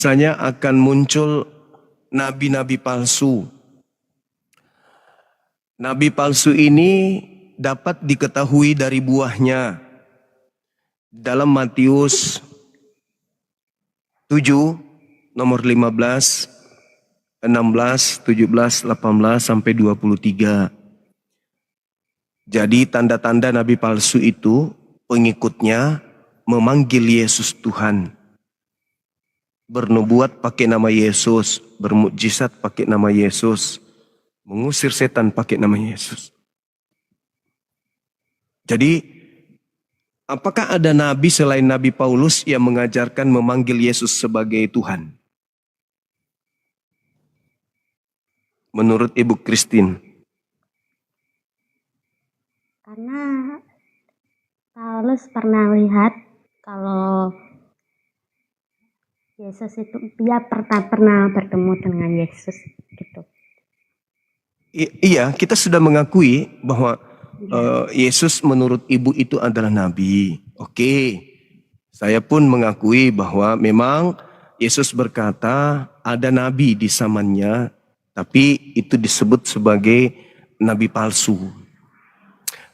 Misalnya akan muncul nabi-nabi palsu. Nabi palsu ini dapat diketahui dari buahnya. Dalam Matius 7, nomor 15, 16, 17, 18, sampai 23. Jadi tanda-tanda nabi palsu itu pengikutnya memanggil Yesus Tuhan. Bernubuat pakai nama Yesus, bermukjizat pakai nama Yesus, mengusir setan pakai nama Yesus. Jadi, apakah ada nabi selain Nabi Paulus yang mengajarkan memanggil Yesus sebagai Tuhan? Menurut Ibu Christine. Karena Paulus pernah lihat kalau Yesus itu dia pernah bertemu dengan Yesus gitu. Iya, kita sudah mengakui bahwa Yesus menurut ibu itu adalah nabi. Oke, saya pun mengakui bahwa memang Yesus berkata ada nabi di zamannya, tapi itu disebut sebagai nabi palsu.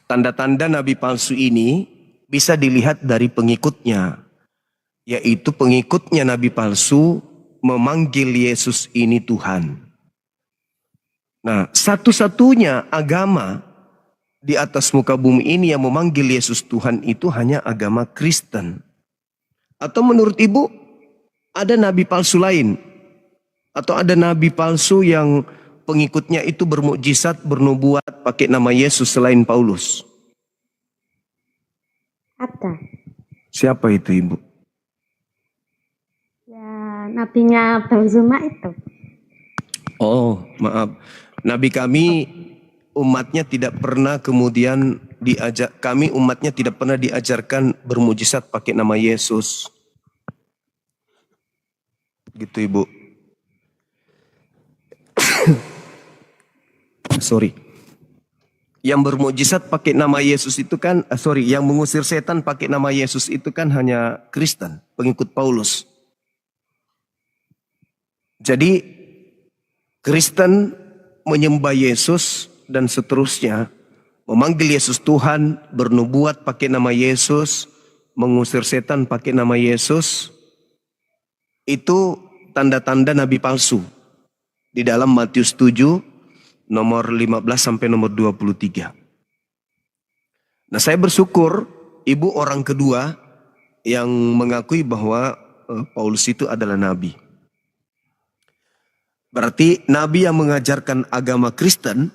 Tanda-tanda nabi palsu ini bisa dilihat dari pengikutnya, yaitu pengikutnya nabi palsu memanggil Yesus ini Tuhan. Nah, satu-satunya agama di atas muka bumi ini yang memanggil Yesus Tuhan itu hanya agama Kristen. Atau menurut ibu, ada nabi palsu lain? Atau ada nabi palsu yang pengikutnya itu bermukjizat, bernubuat pakai nama Yesus selain Paulus? Ada. Siapa itu ibu? Ya, nabinya Bang Zuma itu. Oh, maaf. Nabi kami umatnya tidak pernah kemudian kami umatnya tidak pernah diajarkan bermujizat pakai nama Yesus. Gitu ibu. Sorry. Yang bermujizat pakai nama Yesus itu kan, yang mengusir setan pakai nama Yesus itu kan hanya Kristen, pengikut Paulus. Jadi Kristen menyembah Yesus dan seterusnya, memanggil Yesus Tuhan, bernubuat pakai nama Yesus, mengusir setan pakai nama Yesus, itu tanda-tanda nabi palsu. Di dalam Matius 7, nomor 15 sampai nomor 23. Nah, saya bersyukur ibu orang kedua yang mengakui bahwa Paulus itu adalah nabi. Berarti nabi yang mengajarkan agama Kristen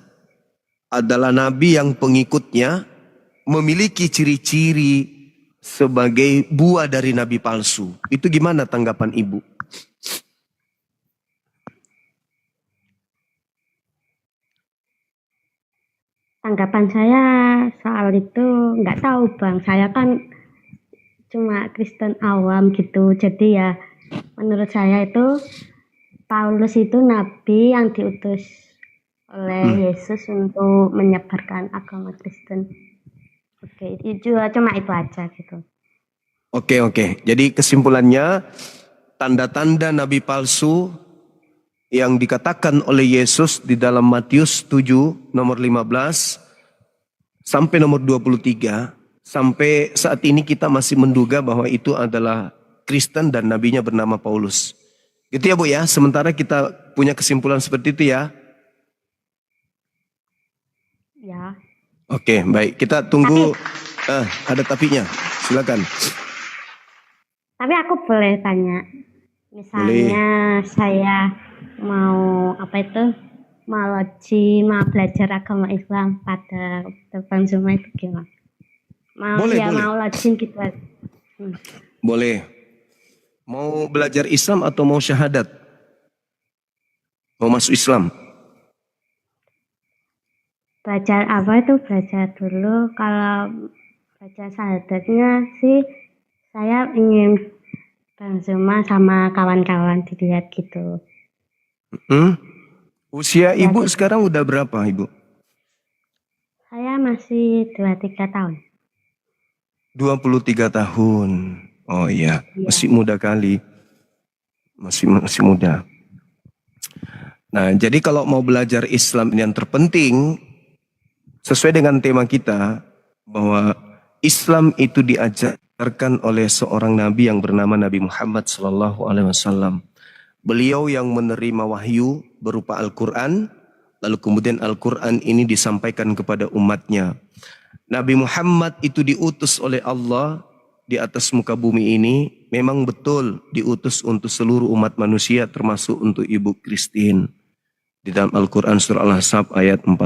adalah nabi yang pengikutnya memiliki ciri-ciri sebagai buah dari nabi palsu. Itu gimana tanggapan ibu? Tanggapan saya soal itu nggak tahu Bang. Saya kan cuma Kristen awam gitu. Jadi ya menurut saya itu Paulus itu nabi yang diutus oleh Yesus untuk menyebarkan agama Kristen. Oke, itu cuma itu aja gitu. Oke. Jadi kesimpulannya, tanda-tanda nabi palsu yang dikatakan oleh Yesus di dalam Matius 7 nomor 15 sampai nomor 23, sampai saat ini kita masih menduga bahwa itu adalah Kristen dan nabinya bernama Paulus. Gitu ya Bu ya, sementara kita punya kesimpulan seperti itu ya. Ya. Oke, baik. Kita tunggu. Ada tapinya. Silakan. Tapi aku boleh tanya. Misalnya saya mau mau belajar agama Islam pada Bang Zuma itu gimana? Mau login gitu. Boleh. Mau belajar Islam atau mau syahadat? Mau masuk Islam? Belajar dulu. Kalau baca syahadatnya sih saya ingin Bang Zuma sama kawan-kawan dilihat gitu. Usia ibu sekarang udah berapa ibu? Saya masih 23 tahun. 23 tahun. Oh iya, masih muda kali. masih muda. Nah, jadi kalau mau belajar Islam yang terpenting, sesuai dengan tema kita, bahwa Islam itu diajarkan oleh seorang Nabi yang bernama Nabi Muhammad SAW. Beliau yang menerima wahyu berupa Al-Quran, lalu kemudian Al-Quran ini disampaikan kepada umatnya. Nabi Muhammad itu diutus oleh Allah di atas muka bumi ini, memang betul diutus untuk seluruh umat manusia, termasuk untuk Ibu Christine. Di dalam Al-Quran surah Al-Ahzab ayat 40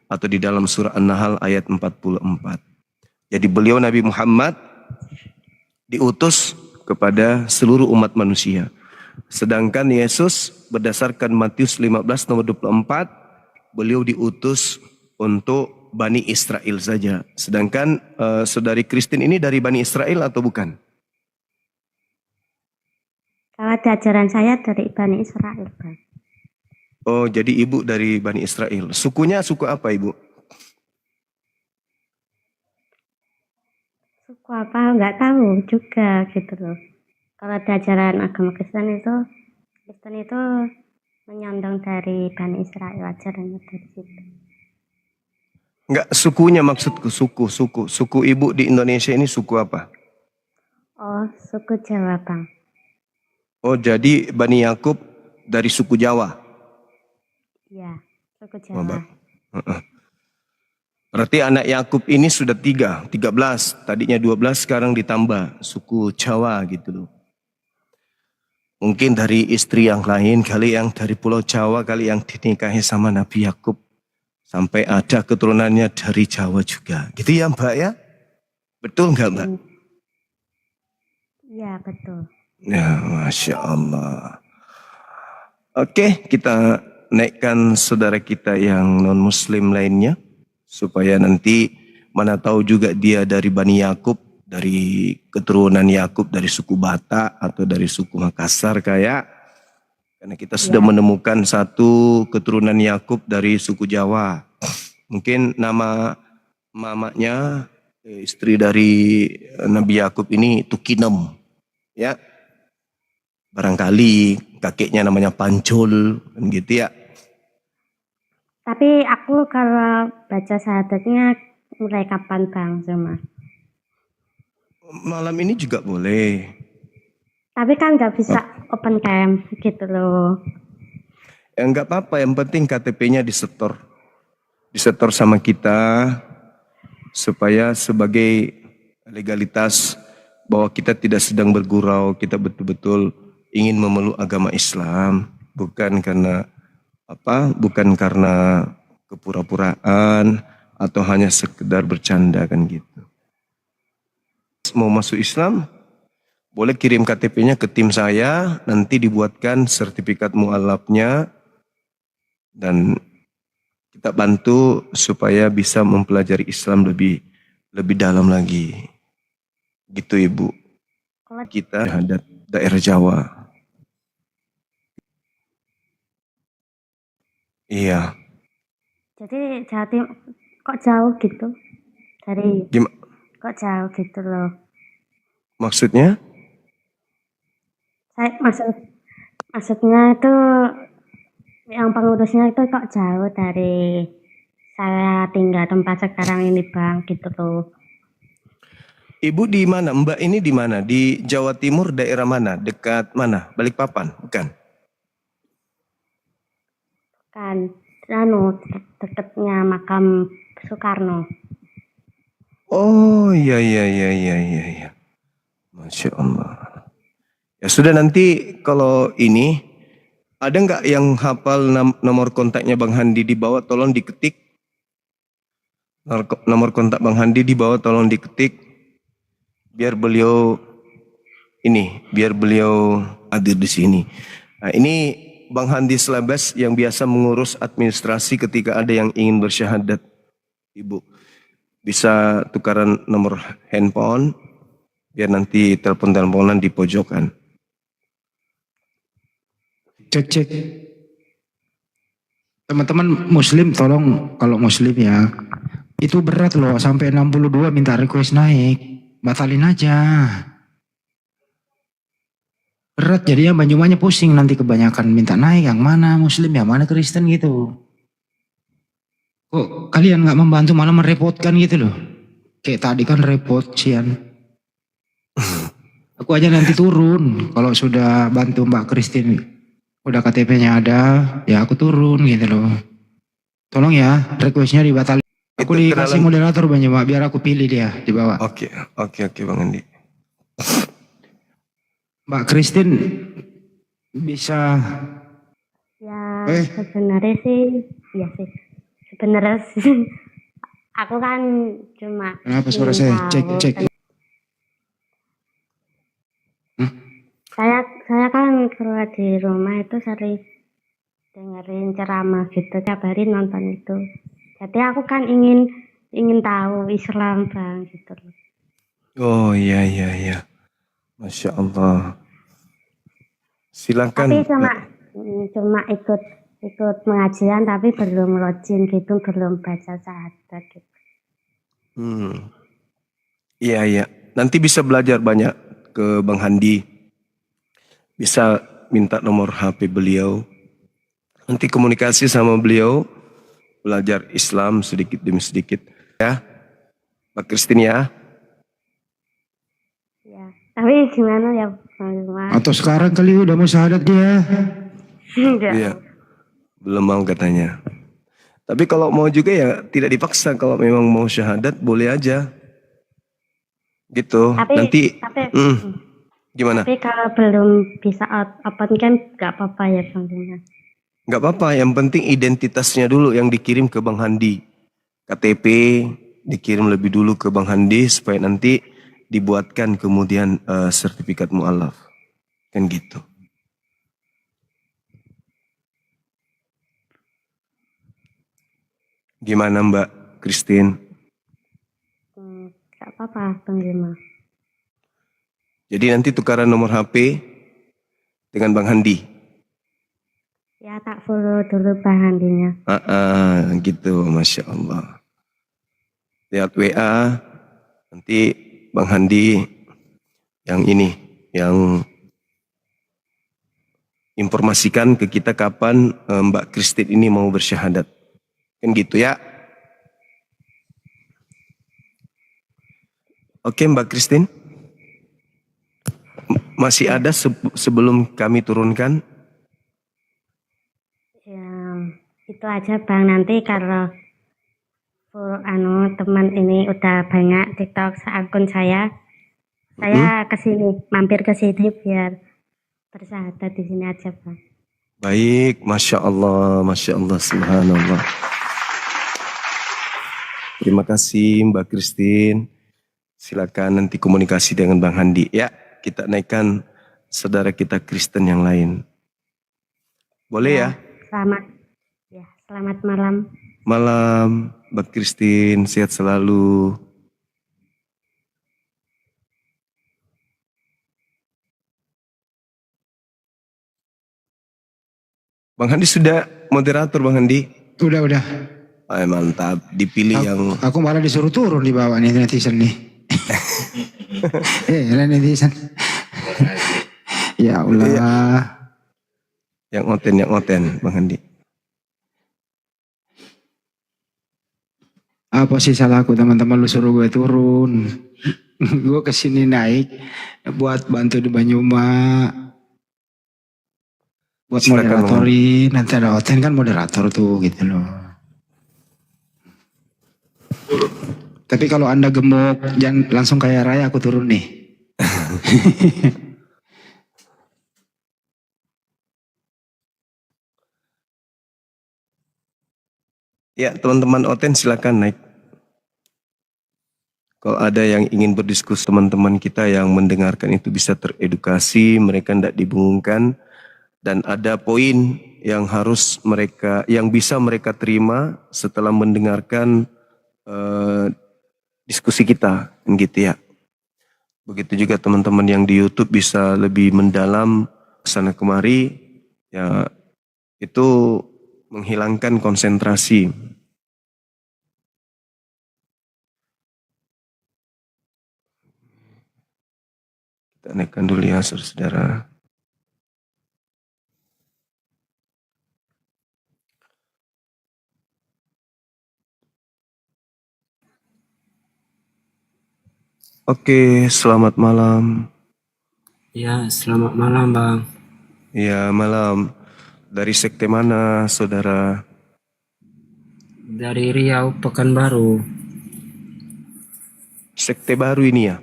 atau di dalam surah An-Nahl ayat 44. Jadi beliau Nabi Muhammad diutus kepada seluruh umat manusia. Sedangkan Yesus berdasarkan Matius 15 nomor 24, beliau diutus untuk Bani Israel saja. Sedangkan saudari Christine ini dari Bani Israel atau bukan? Kalau di ajaran saya dari Bani Israel, Bang. Oh, jadi ibu dari Bani Israel. Sukunya suku apa, Ibu? Suku apa nggak tahu juga gitu loh. Kalau di ajaran agama Kristen itu menyandang dari Bani Israel, ajarannya dari situ. Enggak, sukunya maksudku, suku ibu di Indonesia ini suku apa? Oh, suku Jawa, Bang. Oh, jadi Bani Yakub dari suku Jawa. Iya, suku Oh, Jawa. berarti anak Yakub ini sudah 13. Tadinya 12, sekarang ditambah suku Jawa gitu loh. Mungkin dari istri yang lain, kali yang dari Pulau Jawa, kali yang dinikahi sama Nabi Yakub. Sampai ada keturunannya dari Jawa juga. Gitu ya Mbak ya? Betul nggak Mbak? Iya, betul. Ya, Masya Allah. Oke, kita naikkan saudara kita yang non-muslim lainnya. Supaya nanti mana tahu juga dia dari Bani Yakub, dari keturunan Yakub, dari suku Batak atau dari suku Makassar kayak. Karena kita sudah menemukan satu keturunan Yakub dari suku Jawa. Mungkin nama mamanya, istri dari Nabi Yakub ini Tukinem. Ya, barangkali kakeknya namanya Pancol, gitu ya. Tapi aku kalau baca syahadatnya mulai kapan Bang cuma? Malam ini juga boleh. Tapi kan nggak bisa open cam gitu loh. Ya nggak apa-apa, yang penting KTP-nya disetor. Disetor sama kita supaya sebagai legalitas bahwa kita tidak sedang bergurau, kita betul-betul ingin memeluk agama Islam, bukan karena bukan karena kepura-puraan atau hanya sekedar bercanda kan gitu. Mau masuk Islam, boleh kirim KTP-nya ke tim saya, nanti dibuatkan sertifikat mualafnya dan kita bantu supaya bisa mempelajari Islam lebih dalam lagi. Gitu Ibu. Kita ada daerah Jawa. Iya. Jadi Jawa Timur kok jauh gitu dari kok jauh gitu loh. Maksudnya? Maksudnya itu yang pengurusnya itu kok jauh dari saya tinggal tempat sekarang ini Bang gitu loh. Ibu di mana? Mbak ini di mana? Di Jawa Timur daerah mana? Dekat mana? Balikpapan? Bukan? Kan, dekatnya makam Soekarno. Oh iya. Masya Allah. Ya sudah, nanti kalau ini ada nggak yang hafal nomor kontaknya Bang Handi di bawah, tolong diketik. Nomor kontak Bang Handi di bawah tolong diketik. Biar beliau hadir di sini. Nah, ini Bang Handi Slabes yang biasa mengurus administrasi ketika ada yang ingin bersyahadat. Ibu bisa tukaran nomor handphone biar nanti telepon-teleponan di pojokan. Cek. Teman-teman muslim tolong, kalau muslim ya, itu berat loh, sampai 62 minta request naik, batalin aja. Berat jadinya Banyumasnya pusing nanti kebanyakan minta naik yang mana Muslim yang mana Kristen gitu. Kok kalian nggak membantu malah merepotkan gitu loh. Kayak tadi kan repot Sian. Aku aja nanti turun kalau sudah bantu Mbak Christine. Udah KTP-nya ada, ya aku turun gitu loh. Tolong ya, requestnya dibatalin. Aku Itu dikasih kenalan. moderator Banyumas biar aku pilih dia di bawah. Oke, oke Bang Andi. Mbak Christine bisa Ya eh sebenarnya sih, ya sih. Sebenarnya sih, aku kan cuma kenapa suara ingin saya tahu. cek. Saya kan kalau di rumah itu sering dengerin ceramah gitu, tiap hari nonton itu. Jadi aku kan ingin tahu Islam Bang gitu loh. Oh iya. Masya Allah. Silakan. Tapi cuma ikut pengajian tapi belum login gitu, belum baca syahadat gitu. Iya. Nanti bisa belajar banyak ke Bang Handi. Bisa minta nomor HP beliau. Nanti komunikasi sama beliau. Belajar Islam sedikit demi sedikit. Ya, Mbak Christine ya. Ya, tapi gimana ya Bang Yuma? atau sekarang kali udah mau syahadat dia. Enggak. Iya, belum mau katanya. Tapi kalau mau juga ya tidak dipaksa. Kalau memang mau syahadat boleh aja. Gitu. Nanti Tapi gimana? Tapi kalau belum bisa open kan nggak apa-apa ya Bang Yuma. Nggak apa-apa, yang penting identitasnya dulu yang dikirim ke Bang Handi. KTP dikirim lebih dulu ke Bang Handi supaya nanti dibuatkan kemudian sertifikat mu'alaf. Kan gitu. Gimana Mbak Christine? Nggak apa-apa Bang Yuma. Jadi nanti tukaran nomor HP dengan Bang Handi. Ya tak follow dulu Bang Handinya. Gitu, Masya Allah. Lihat WA, nanti Bang Handi yang ini, yang informasikan ke kita kapan Mbak Christine ini mau bersyahadat. Kan gitu ya. Oke Mbak Christine. Masih ada sebelum kami turunkan? Ya itu aja Bang, nanti kalau teman ini udah banyak TikTok akun saya kesini, mampir ke sini biar bersyahadat di sini aja Bang. Baik, Masya Allah, Subhanallah. Terima kasih Mbak Christine. Silakan nanti komunikasi dengan Bang Handi. Ya, kita naikkan saudara kita Kristen yang lain. Boleh ya? Selamat malam. Malam, Mbak Christine, sehat selalu. Bang Handi sudah moderator Bang Handi? Udah. Ay, mantap, dipilih yang... Aku malah disuruh turun di bawah nih netizen nih. Netizen. Ya Allah. Yang oten Bang Handi. Apa sih salahku teman-teman lu suruh gue turun. Gue kesini naik buat bantu di Banyumas. Buat Silakan, moderatorin. Nanti ada Oten kan moderator tuh gitu loh. Tapi kalau Anda gemuk jangan langsung kayak Raya aku turun nih. Ya, teman-teman Oten silakan naik. Kalau ada yang ingin berdiskusi, teman-teman kita yang mendengarkan itu bisa teredukasi, mereka tidak dibingungkan, dan ada poin yang bisa mereka terima setelah mendengarkan diskusi kita, gitu ya. Begitu juga teman-teman yang di YouTube bisa lebih mendalam kesana kemari, ya itu menghilangkan konsentrasi. Kita naikkan dulu ya saudara-saudara. Oke, selamat malam. Ya, selamat malam Bang. Ya, malam. Dari sekte mana, saudara? Dari Riau, Pekanbaru. Sekte baru ini ya?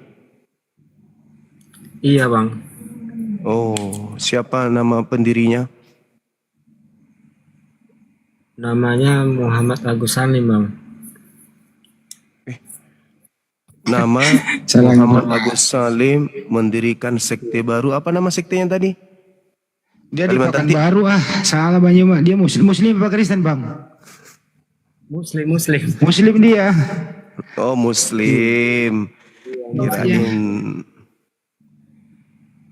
Iya Bang. Oh, siapa nama pendirinya? Namanya Muhammad Agus Salim Bang. Nama Salah Muhammad ngomong. Agus Salim mendirikan sekte baru. Apa nama sektenya tadi? Dia di Kalimantan Pekanbaru salah banyak Mak. Dia Muslim apa Kristen Bang? Muslim. Muslim dia. Oh, Muslim. Kirain.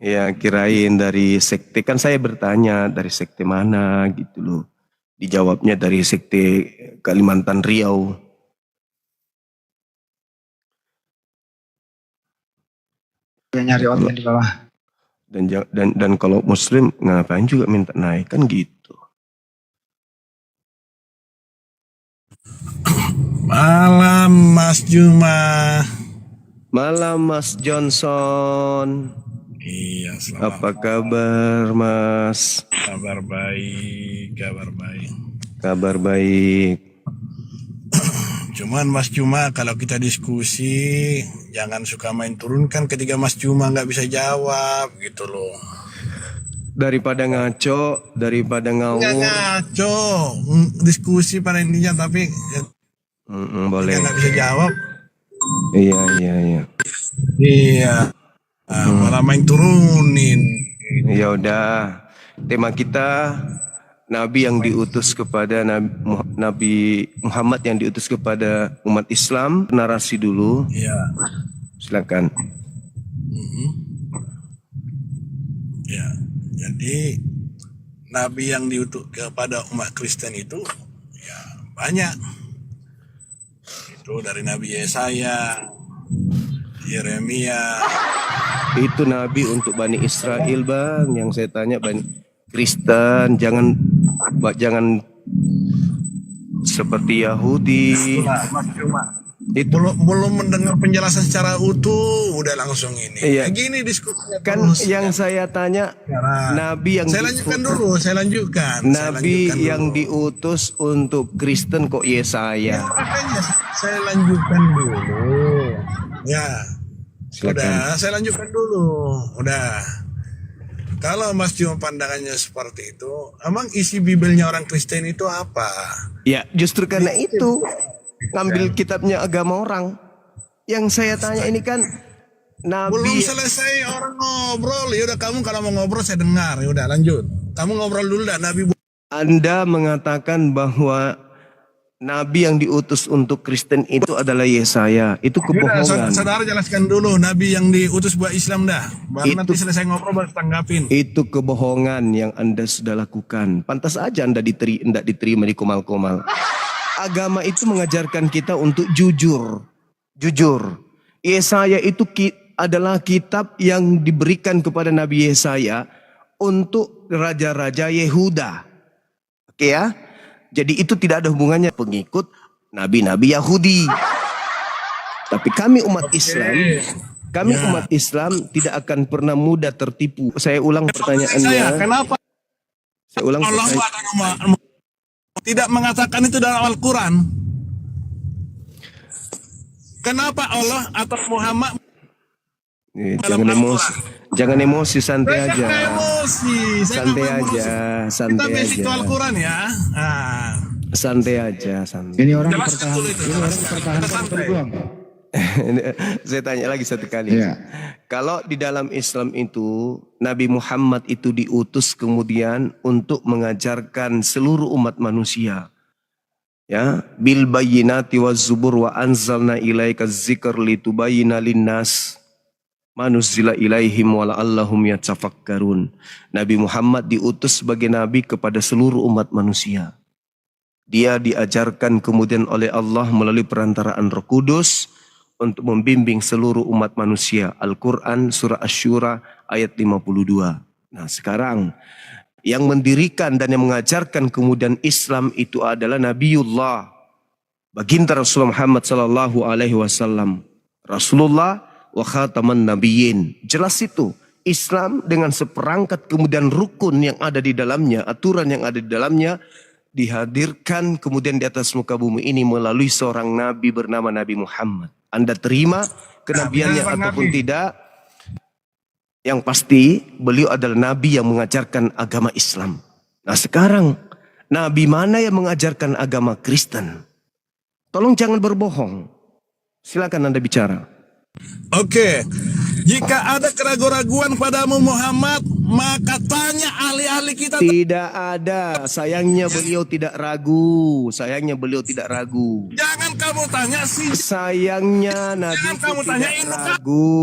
Ya, kirain dari sekte. Kan saya bertanya dari sekte mana gitu loh. Dijawabnya dari sekte Kalimantan Riau. Dia nyari orang di bawah. Dan kalau Muslim ngapain juga minta naik kan gitu. Malam Mas Juma. Malam Mas Johnson. Iya, selamat Apa kabar Mas? kabar baik, kabar baik. Kabar baik. Cuman Mas Juma kalau kita diskusi jangan suka main turunkan ketika Mas Juma nggak bisa jawab gitu loh. Daripada ngaco, daripada Nggak ngawur. ngaco, diskusi pada intinya tapi Boleh. nggak bisa jawab. Iya. Iya, malah main turunin. Ya udah. Tema kita Nabi yang diutus kepada Nabi Muhammad yang diutus kepada umat Islam. Narasi dulu. Iya. Silakan. Ya, jadi Nabi yang diutus kepada umat Kristen itu ya banyak. Itu dari Nabi Yesaya, Yeremia. Itu Nabi untuk Bani Israel, Bang. Yang saya tanya Bani Kristen, jangan seperti Yahudi. Mas Cuma Itu belum mendengar penjelasan secara utuh, udah langsung ini. Iya. Kayak gini diskusinya kan terus. yang saya tanya Sekarang. Nabi yang Saya lanjutkan dulu, saya lanjutkan. Nabi Saya lanjutkan yang dulu. diutus untuk Kristen kok Yesaya. Makanya saya lanjutkan dulu. Ya. Silakan. Udah, saya lanjutkan dulu. Udah. Kalau Mas Cuma pandangannya seperti itu, emang isi Bibelnya orang Kristen itu apa? Ya, justru karena itu ngambil kitabnya agama orang. Yang saya tanya ini kan Belum Nabi selesai orang ngobrol. Ya udah, kamu kalau mau ngobrol saya dengar. Ya udah, lanjut. Kamu ngobrol dulu dah. Nabi Anda mengatakan bahwa Nabi yang diutus untuk Kristen itu adalah Yesaya. Itu Udah, kebohongan. saudara jelaskan dulu Nabi yang diutus buat Islam dah. Baru Itu- nanti selesai ngobrol baru tanggapin. Itu kebohongan yang Anda sudah lakukan. Pantas aja Anda tidak diterima di komal-komal. Agama itu mengajarkan kita untuk jujur. Jujur. Yesaya itu adalah kitab yang diberikan kepada Nabi Yesaya untuk raja-raja Yehuda. Oke ya? Jadi itu tidak ada hubungannya pengikut nabi-nabi Yahudi. Tapi kami umat Islam tidak akan pernah mudah tertipu. Saya ulang Saya, pertanyaannya. kenapa Saya ulang Allah pertanyaan. tidak mengatakan itu dalam Al-Quran? Kenapa Allah atau Muhammad Jangan emosi. Jangan emosi, santai aja. emosi? Santai aja, Kita santai basic aja. Al-Quran ya. Nah, Santai aja, santai. Ini orang jelaskan dulu itu. pertahankan Santai. berjuang. Saya tanya lagi satu kali. Iya. Kalau di dalam Islam itu Nabi Muhammad itu diutus kemudian untuk mengajarkan seluruh umat manusia. Ya, bil bayyinati waz zubur wa anzalna ilaika dzikr litubayyana linnas ma nuzila ilaihim wa la'allahum yatafakkarun. Nabi Muhammad diutus sebagai nabi kepada seluruh umat manusia. Dia diajarkan kemudian oleh Allah melalui perantaraan Roh Kudus untuk membimbing seluruh umat manusia. Al-Quran surah Asy-Syura ayat 52. Nah sekarang yang mendirikan dan yang mengajarkan kemudian Islam itu adalah Nabiullah, baginda Rasulullah Muhammad sallallahu alaihi wasallam. Rasulullah wa khataman nabiyyin. Jelas itu. Islam dengan seperangkat kemudian rukun yang ada di dalamnya, aturan yang ada di dalamnya, dihadirkan kemudian di atas muka bumi ini melalui seorang nabi bernama Nabi Muhammad. Anda terima kenabiannya ataupun tidak, yang pasti beliau adalah nabi yang mengajarkan agama Islam. Nah sekarang, nabi mana yang mengajarkan agama Kristen? Tolong jangan berbohong. Silakan Anda bicara. Oke, jika ada keraguan-raguan padamu Muhammad, maka tanya ahli-ahli kita. Tidak ada. Sayangnya beliau tidak ragu. Sayangnya beliau tidak ragu. Jangan kamu tanya sih. Sayangnya Nabi Jangan itu kamu tidak tanyain, ragu.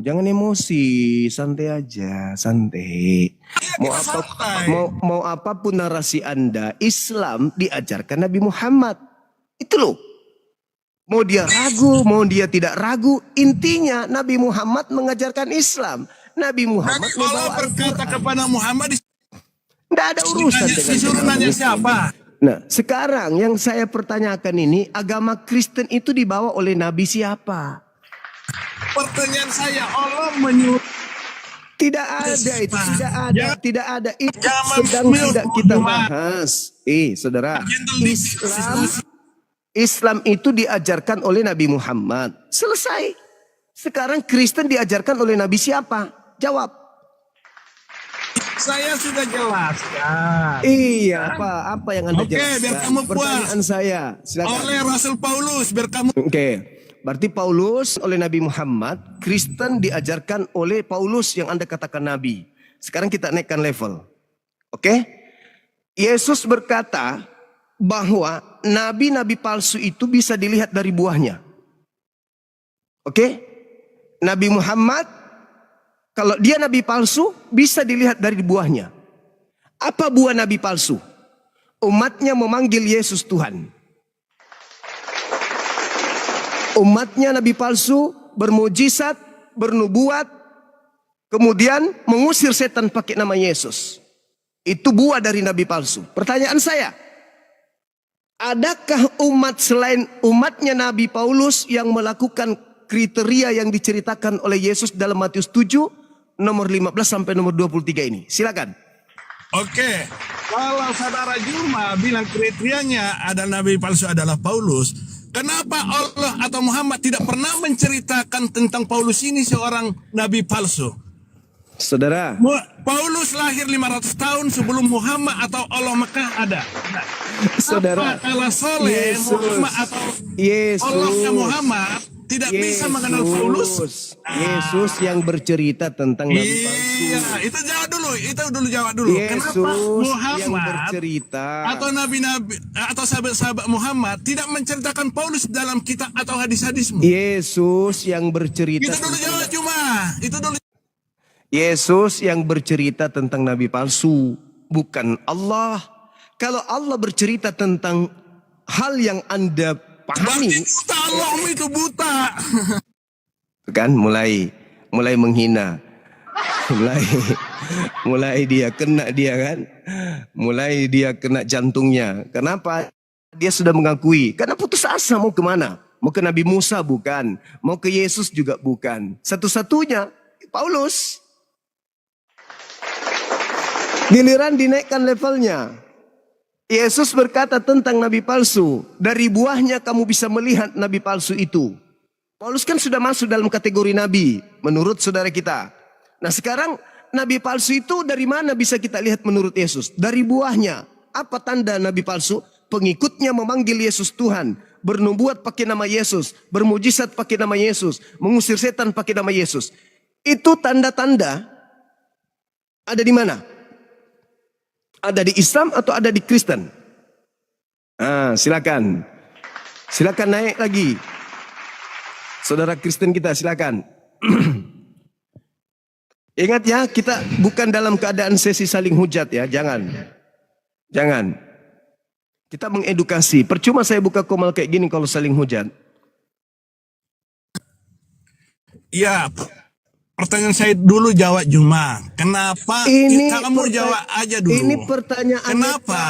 Jangan emosi. Santai aja. Santai. Mau kita apa, santai. mau apapun narasi Anda, Islam diajarkan Nabi Muhammad. Itu loh. Mau dia ragu, mau dia tidak ragu, intinya Nabi Muhammad mengajarkan Islam. Nabi Muhammad Jadi Allah membawa berkata kepada Muhammad, tidak ada urusan dengan disuruh nanya siapa? Nah, sekarang yang saya pertanyakan ini, agama Kristen itu dibawa oleh Nabi siapa? Pertanyaan saya, Allah menyuruh. Tidak ada itu, tidak ada, tidak ada. Itu Jangan sedang mute, tidak kita Cuma. bahas. Saudara, Islam. Islam itu diajarkan oleh Nabi Muhammad. Selesai. Sekarang Kristen diajarkan oleh Nabi siapa? Jawab. Saya sudah jelaskan. Iya, apa yang Anda Oke, jelaskan? biar kamu puas. Pertanyaan saya, silakan. Oleh Rasul Paulus, biar kamu. Oke, berarti Paulus oleh Nabi Muhammad, Kristen diajarkan oleh Paulus yang Anda katakan Nabi. Sekarang kita naikkan level. Oke? Yesus berkata bahwa nabi-nabi palsu itu bisa dilihat dari buahnya. Oke? Nabi Muhammad, kalau dia nabi palsu, bisa dilihat dari buahnya. Apa buah nabi palsu? Umatnya memanggil Yesus Tuhan. Umatnya nabi palsu, bermujizat, bernubuat, kemudian mengusir setan pakai nama Yesus. Itu buah dari nabi palsu. Pertanyaan saya, adakah umat selain umatnya Nabi Paulus yang melakukan kriteria yang diceritakan oleh Yesus dalam Matius 7 nomor 15 sampai nomor 23 ini? Silakan. Oke, kalau saudara Juma bilang kriterianya adalah nabi palsu adalah Paulus, kenapa Allah atau Muhammad tidak pernah menceritakan tentang Paulus ini seorang nabi palsu? Saudara, Paulus lahir 500 tahun sebelum Muhammad atau Allah Mekah ada. saudara, Apa kalau Soleh, Yesus, Muhammad atau Yesus, Allahnya Muhammad tidak bisa mengenal Paulus? Yesus yang bercerita tentang Nabi palsu. Iya, itu jawab dulu. Itu dulu jawab dulu. Yesus Kenapa yang Muhammad bercerita. atau nabi-nabi atau sahabat-sahabat Muhammad tidak menceritakan Paulus dalam kitab atau hadis-hadismu? Yesus yang bercerita. Itu dulu jawab cuma. Itu dulu. Yesus yang bercerita tentang nabi palsu, bukan Allah. Kalau Allah bercerita tentang hal yang Anda pahami, Berarti buta, Allahmu itu buta. kan mulai menghina. Mulai dia kena kan? Mulai dia kena jantungnya. Kenapa? Dia sudah mengakui. Karena putus asa mau kemana? Mau ke Nabi Musa bukan. Mau ke Yesus juga bukan. Satu-satunya Paulus. Giliran dinaikkan levelnya. Yesus berkata tentang nabi palsu. Dari buahnya kamu bisa melihat nabi palsu itu. Paulus kan sudah masuk dalam kategori nabi. Menurut saudara kita. Nah sekarang nabi palsu itu dari mana bisa kita lihat menurut Yesus? Dari buahnya. Apa tanda nabi palsu? Pengikutnya memanggil Yesus Tuhan. Bernubuat pakai nama Yesus. Bermujizat pakai nama Yesus. Mengusir setan pakai nama Yesus. Itu tanda-tanda ada di mana? Ada di Islam atau ada di Kristen? Silakan. Silakan naik lagi. Saudara Kristen kita silakan. Ingat ya, kita bukan dalam keadaan sesi saling hujat ya, jangan. Jangan. Kita mengedukasi. Percuma saya buka komal kayak gini kalau saling hujat. Iya. Pertanyaan saya dulu jawab Juma. Kenapa? Kamu jawab aja dulu. Ini pertanyaan kenapa?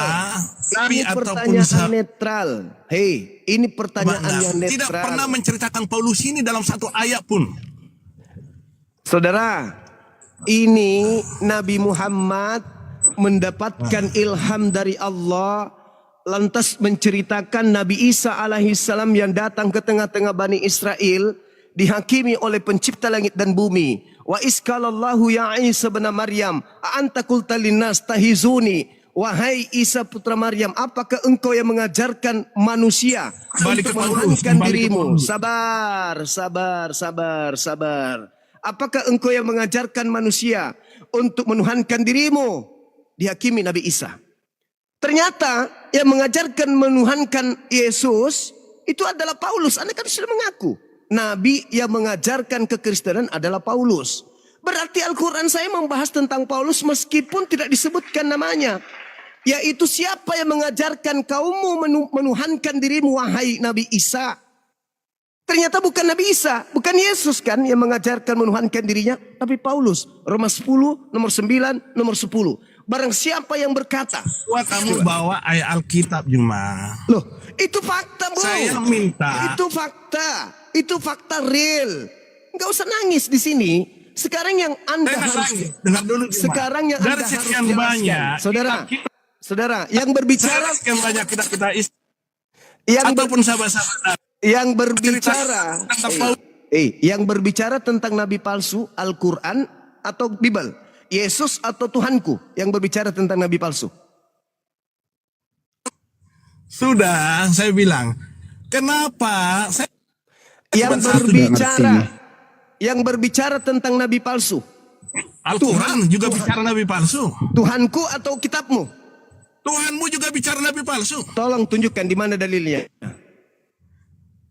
Ini pertanyaan netral. Hei, ini pertanyaan yang netral. Tidak pernah menceritakan Paulus ini dalam satu ayat pun. Saudara, ini Nabi Muhammad mendapatkan ilham dari Allah, lantas menceritakan Nabi Isa alaihissalam yang datang ke tengah-tengah Bani Israel, dihakimi oleh pencipta langit dan bumi. Wa iskalallahu ya Isa bin Maryam, a'anta qulta linnas tahizuni. Wahai Isa putra Maryam, apakah engkau yang mengajarkan manusia Balik ke untuk Paulus, menuhankan kembali ke dirimu? Paulus. Sabar. Apakah engkau yang mengajarkan manusia untuk menuhankan dirimu? Dihakimi Nabi Isa. Ternyata yang mengajarkan menuhankan Yesus itu adalah Paulus. Anda kan sudah mengaku. Nabi yang mengajarkan kekristenan adalah Paulus. Berarti Al-Quran saya membahas tentang Paulus meskipun tidak disebutkan namanya. Yaitu siapa yang mengajarkan kaummu menuhankan dirimu, wahai Nabi Isa. Ternyata bukan Nabi Isa, bukan Yesus kan yang mengajarkan menuhankan dirinya, tapi Paulus. Roma 10, nomor 9, nomor 10. Barang siapa yang berkata. Wah, kamu bawa ayat Alkitab Juma. Loh, itu fakta bro. Saya minta. Itu fakta real. Enggak usah nangis di sini. Sekarang yang Anda harus Dengar dulu Juma. Sekarang yang dari Anda harus sekian jelaskan. banyak Saudara, yang berbicara dari sekian banyak kita yang ataupun sahabat-sahabat yang berbicara tentang Paulus. yang berbicara tentang nabi palsu, Al-Qur'an atau Bible, Yesus atau Tuhanku yang berbicara tentang nabi palsu. Sudah saya bilang, kenapa saya Yang berbicara tentang nabi palsu, Al-Quran juga bicara nabi palsu. Tuhanku atau kitabmu? Tuhanmu juga bicara nabi palsu. Tolong tunjukkan di mana dalilnya.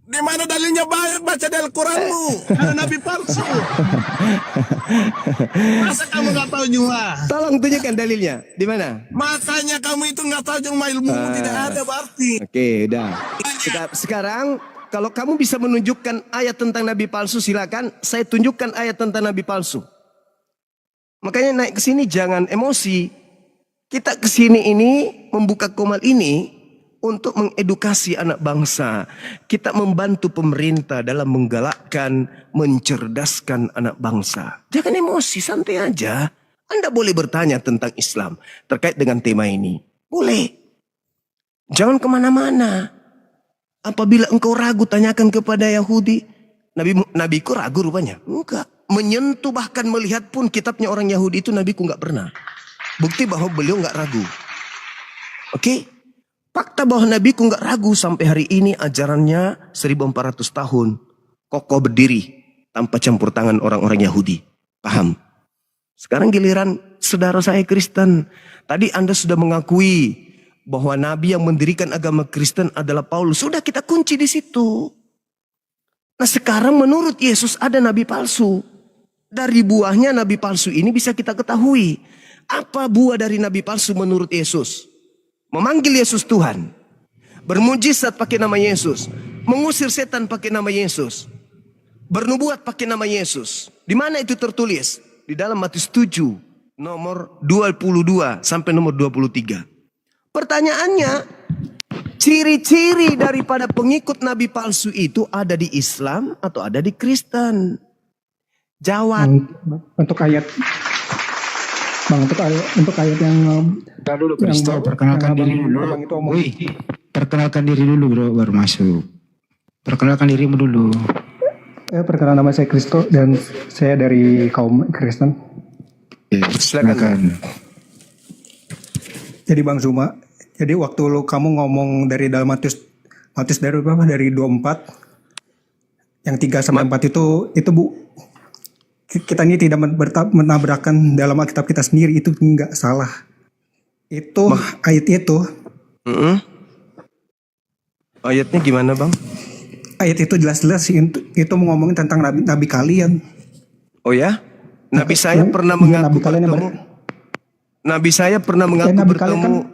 Di mana dalilnya? Baca di Al-Quranmu. Ada nabi palsu. Masa kamu nggak tahu Juma? Tolong tunjukkan dalilnya. Di mana? Makanya kamu itu nggak tahu Juma, ilmu tidak ada berarti. Oke, dah. Sekarang kalau kamu bisa menunjukkan ayat tentang nabi palsu, silakan. Saya tunjukkan ayat tentang nabi palsu. Makanya naik ke sini jangan emosi. Kita ke sini ini membuka komal ini untuk mengedukasi anak bangsa. Kita membantu pemerintah dalam menggalakkan, mencerdaskan anak bangsa. Jangan emosi, santai aja. Anda boleh bertanya tentang Islam terkait dengan tema ini. Boleh. Jangan kemana-mana. Apabila engkau ragu, tanyakan kepada Yahudi. Nabiku ragu rupanya. Enggak. Menyentuh bahkan melihat pun kitabnya orang Yahudi itu Nabiku enggak pernah. Bukti bahwa beliau enggak ragu. Oke? Fakta bahwa Nabiku enggak ragu sampai hari ini ajarannya 1400 tahun. Kokoh berdiri tanpa campur tangan orang-orang Yahudi. Paham? Sekarang giliran saudara saya Kristen. Tadi Anda sudah mengakui bahwa Nabi yang mendirikan agama Kristen adalah Paulus. Sudah kita kunci di situ. Nah sekarang menurut Yesus ada nabi palsu. Dari buahnya nabi palsu ini bisa kita ketahui. Apa buah dari nabi palsu menurut Yesus? Memanggil Yesus Tuhan. Bermujizat pakai nama Yesus. Mengusir setan pakai nama Yesus. Bernubuat pakai nama Yesus. Di mana itu tertulis? Di dalam Matius 7 nomor 22 sampai nomor 23. Pertanyaannya, ciri-ciri daripada pengikut nabi palsu itu ada di Islam atau ada di Kristen? Jawab. Untuk ayat untuk ayat yang Dulu Kristo, perkenalkan diri dulu. Abang itu omong. Wih, perkenalkan diri dulu bro, baru masuk. Perkenalkan dirimu dulu. Perkenalkan nama saya Kristo dan saya dari kaum Kristen. Silakan. Jadi Bang Zuma, jadi waktu kamu ngomong dari dalam Matius dari berapa? Dari 24 yang 3 sampai 4 itu Bu, kita ini tidak menabrakkan dalam Alkitab kita sendiri, itu enggak salah. Itu ayat itu. Ayatnya gimana Bang? Ayat itu jelas-jelas itu ngomongin tentang nabi kalian. Oh ya? Nabi saya pernah mengaku bertemu. Nabi saya pernah mengaku bertemu.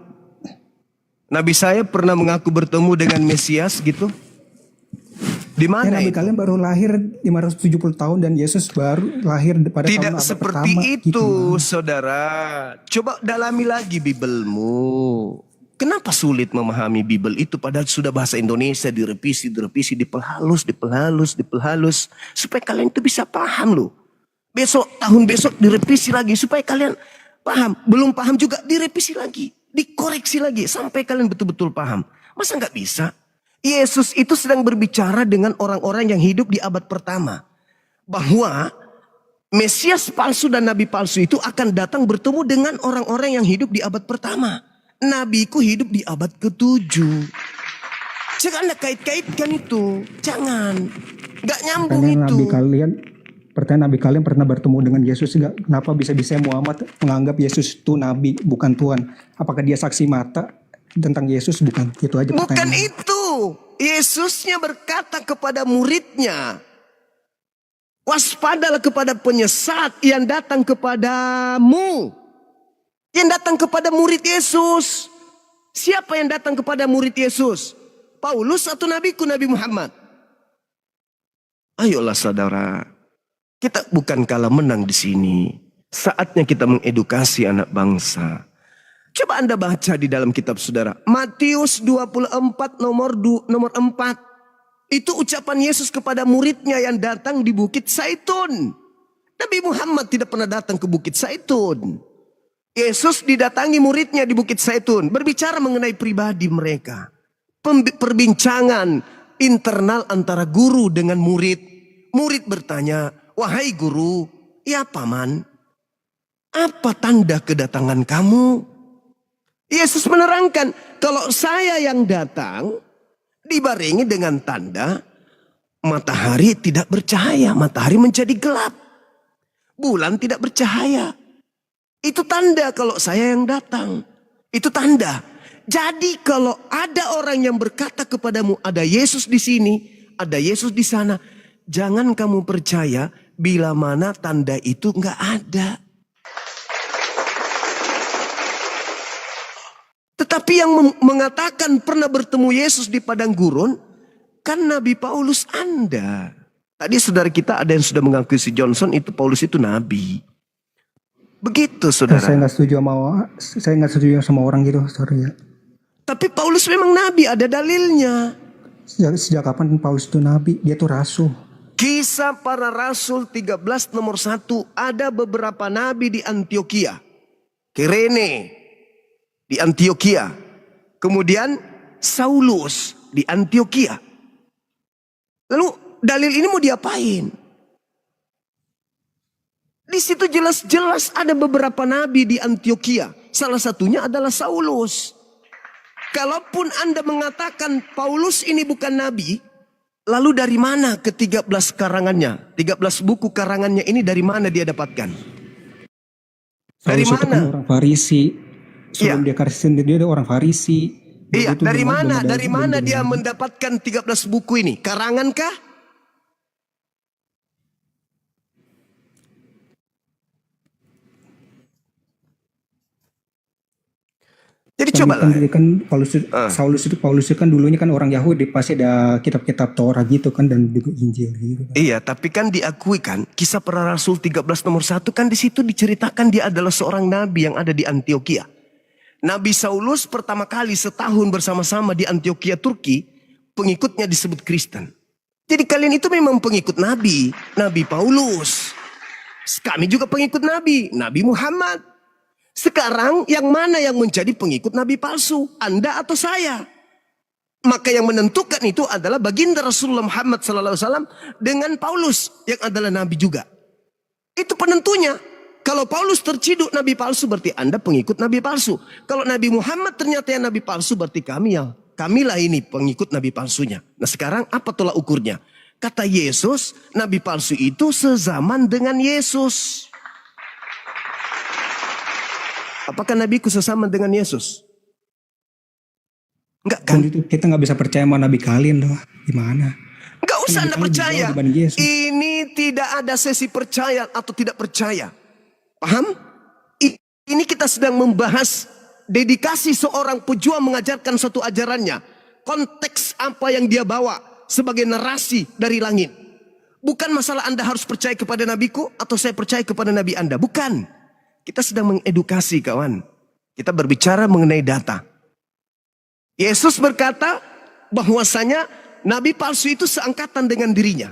Nabi saya pernah mengaku bertemu dengan Mesias gitu. Di mana Nabi itu? kalian baru lahir 570 tahun dan Yesus baru lahir pada Tidak tahun seperti pertama, itu, gitu. saudara. Coba dalami lagi Bibelmu. Kenapa sulit memahami Bibel itu padahal sudah bahasa Indonesia direvisi, diperhalus, supaya kalian itu bisa paham loh. tahun besok direvisi lagi supaya kalian paham. Belum paham juga direvisi lagi, dikoreksi lagi sampai kalian betul-betul paham. Masa nggak bisa? Yesus itu sedang berbicara dengan orang-orang yang hidup di abad pertama. Bahwa Mesias palsu dan nabi palsu itu akan datang bertemu dengan orang-orang yang hidup di abad pertama. Nabiku hidup di abad ke-7. Jangan Anda kait-kaitkan itu. Jangan. Gak nyambung itu. Pertanyaan nabi kalian pernah bertemu dengan Yesus enggak? Kenapa bisa-bisa Muhammad menganggap Yesus itu nabi bukan Tuhan? Apakah dia saksi mata tentang Yesus? Bukan, itu aja pertanyaan. Bukan itu. Yesusnya berkata kepada muridnya, waspadalah kepada penyesat yang datang kepadamu. Yang datang kepada murid Yesus. Siapa yang datang kepada murid Yesus? Paulus atau nabiku Nabi Muhammad? Ayolah saudara. Kita bukan kalah menang di sini. Saatnya kita mengedukasi anak bangsa. Coba Anda baca di dalam kitab saudara. Matius 24 nomor 4. Itu ucapan Yesus kepada muridnya yang datang di Bukit Zaitun. Nabi Muhammad tidak pernah datang ke Bukit Zaitun. Yesus didatangi muridnya di Bukit Zaitun. Berbicara mengenai pribadi mereka. Perbincangan internal antara guru dengan murid. Murid bertanya, wahai guru, ya paman, apa tanda kedatangan kamu? Yesus menerangkan, kalau saya yang datang, dibarengi dengan tanda, matahari tidak bercahaya, matahari menjadi gelap. Bulan tidak bercahaya. Itu tanda kalau saya yang datang. Itu tanda. Jadi kalau ada orang yang berkata kepadamu, ada Yesus di sini, ada Yesus di sana, jangan kamu percaya bila mana tanda itu nggak ada. Tetapi yang mengatakan pernah bertemu Yesus di padang gurun, kan Nabi Paulus Anda. Tadi saudara kita ada yang sudah mengakui si Johnson itu Paulus itu nabi. Begitu saudara. Saya nggak setuju sama orang gitu, sorry ya. Tapi Paulus memang nabi, ada dalilnya. Sejak kapan Paulus itu nabi? Dia tuh rasul. Kisah para Rasul 13 nomor 1. Ada beberapa nabi di Antioquia. Kirene di Antioquia. Kemudian Saulus di Antioquia. Lalu dalil ini mau diapain? Di situ jelas-jelas ada beberapa nabi di Antioquia. Salah satunya adalah Saulus. Kalaupun Anda mengatakan Paulus ini bukan nabi, lalu dari mana ke-13 karangannya? 13 buku karangannya ini dari mana dia dapatkan? Dari Paulus itu kan mana? orang Farisi. Sebelum Iya. dia Kristen dia orang Farisi. Iya, Begitu dari belum mana? ada- Dari mana belum dia ada- mendapatkan 13 buku ini? Karangan kah? Jadi coba lah. Kan Paulus itu kan dulunya kan orang Yahudi, pasti ada kitab-kitab Torah gitu kan dan juga Injil gitu. Iya, tapi kan diakui kan kisah para Rasul 13 nomor 1 kan di situ diceritakan dia adalah seorang nabi yang ada di Antioquia. Nabi Saulus pertama kali setahun bersama-sama di Antioquia Turki, pengikutnya disebut Kristen. Jadi kalian itu memang pengikut nabi, Nabi Paulus. Kami juga pengikut nabi, Nabi Muhammad. Sekarang yang mana yang menjadi pengikut nabi palsu? Anda atau saya? Maka yang menentukan itu adalah baginda Rasulullah Muhammad SAW dengan Paulus yang adalah nabi juga. Itu penentunya. Kalau Paulus terciduk nabi palsu berarti Anda pengikut nabi palsu. Kalau Nabi Muhammad ternyata yang nabi palsu berarti kamilah ini pengikut nabi palsunya. Nah sekarang apa tolak ukurnya? Kata Yesus, nabi palsu itu sezaman dengan Yesus. Apakah nabiku sezaman dengan Yesus? Enggak kan? Kan itu kita nggak bisa percaya sama nabi kalian loh. Gimana? Enggak usah Kan Anda nabi kalian percaya. jauh dibanding Yesus. Ini tidak ada sesi percaya atau tidak percaya. Paham? Ini kita sedang membahas dedikasi seorang pejuang mengajarkan suatu ajarannya. Konteks apa yang dia bawa sebagai narasi dari langit. Bukan masalah Anda harus percaya kepada nabiku atau saya percaya kepada nabi Anda. Bukan. Kita sedang mengedukasi kawan. Kita berbicara mengenai data. Yesus berkata bahwasanya nabi palsu itu seangkatan dengan dirinya.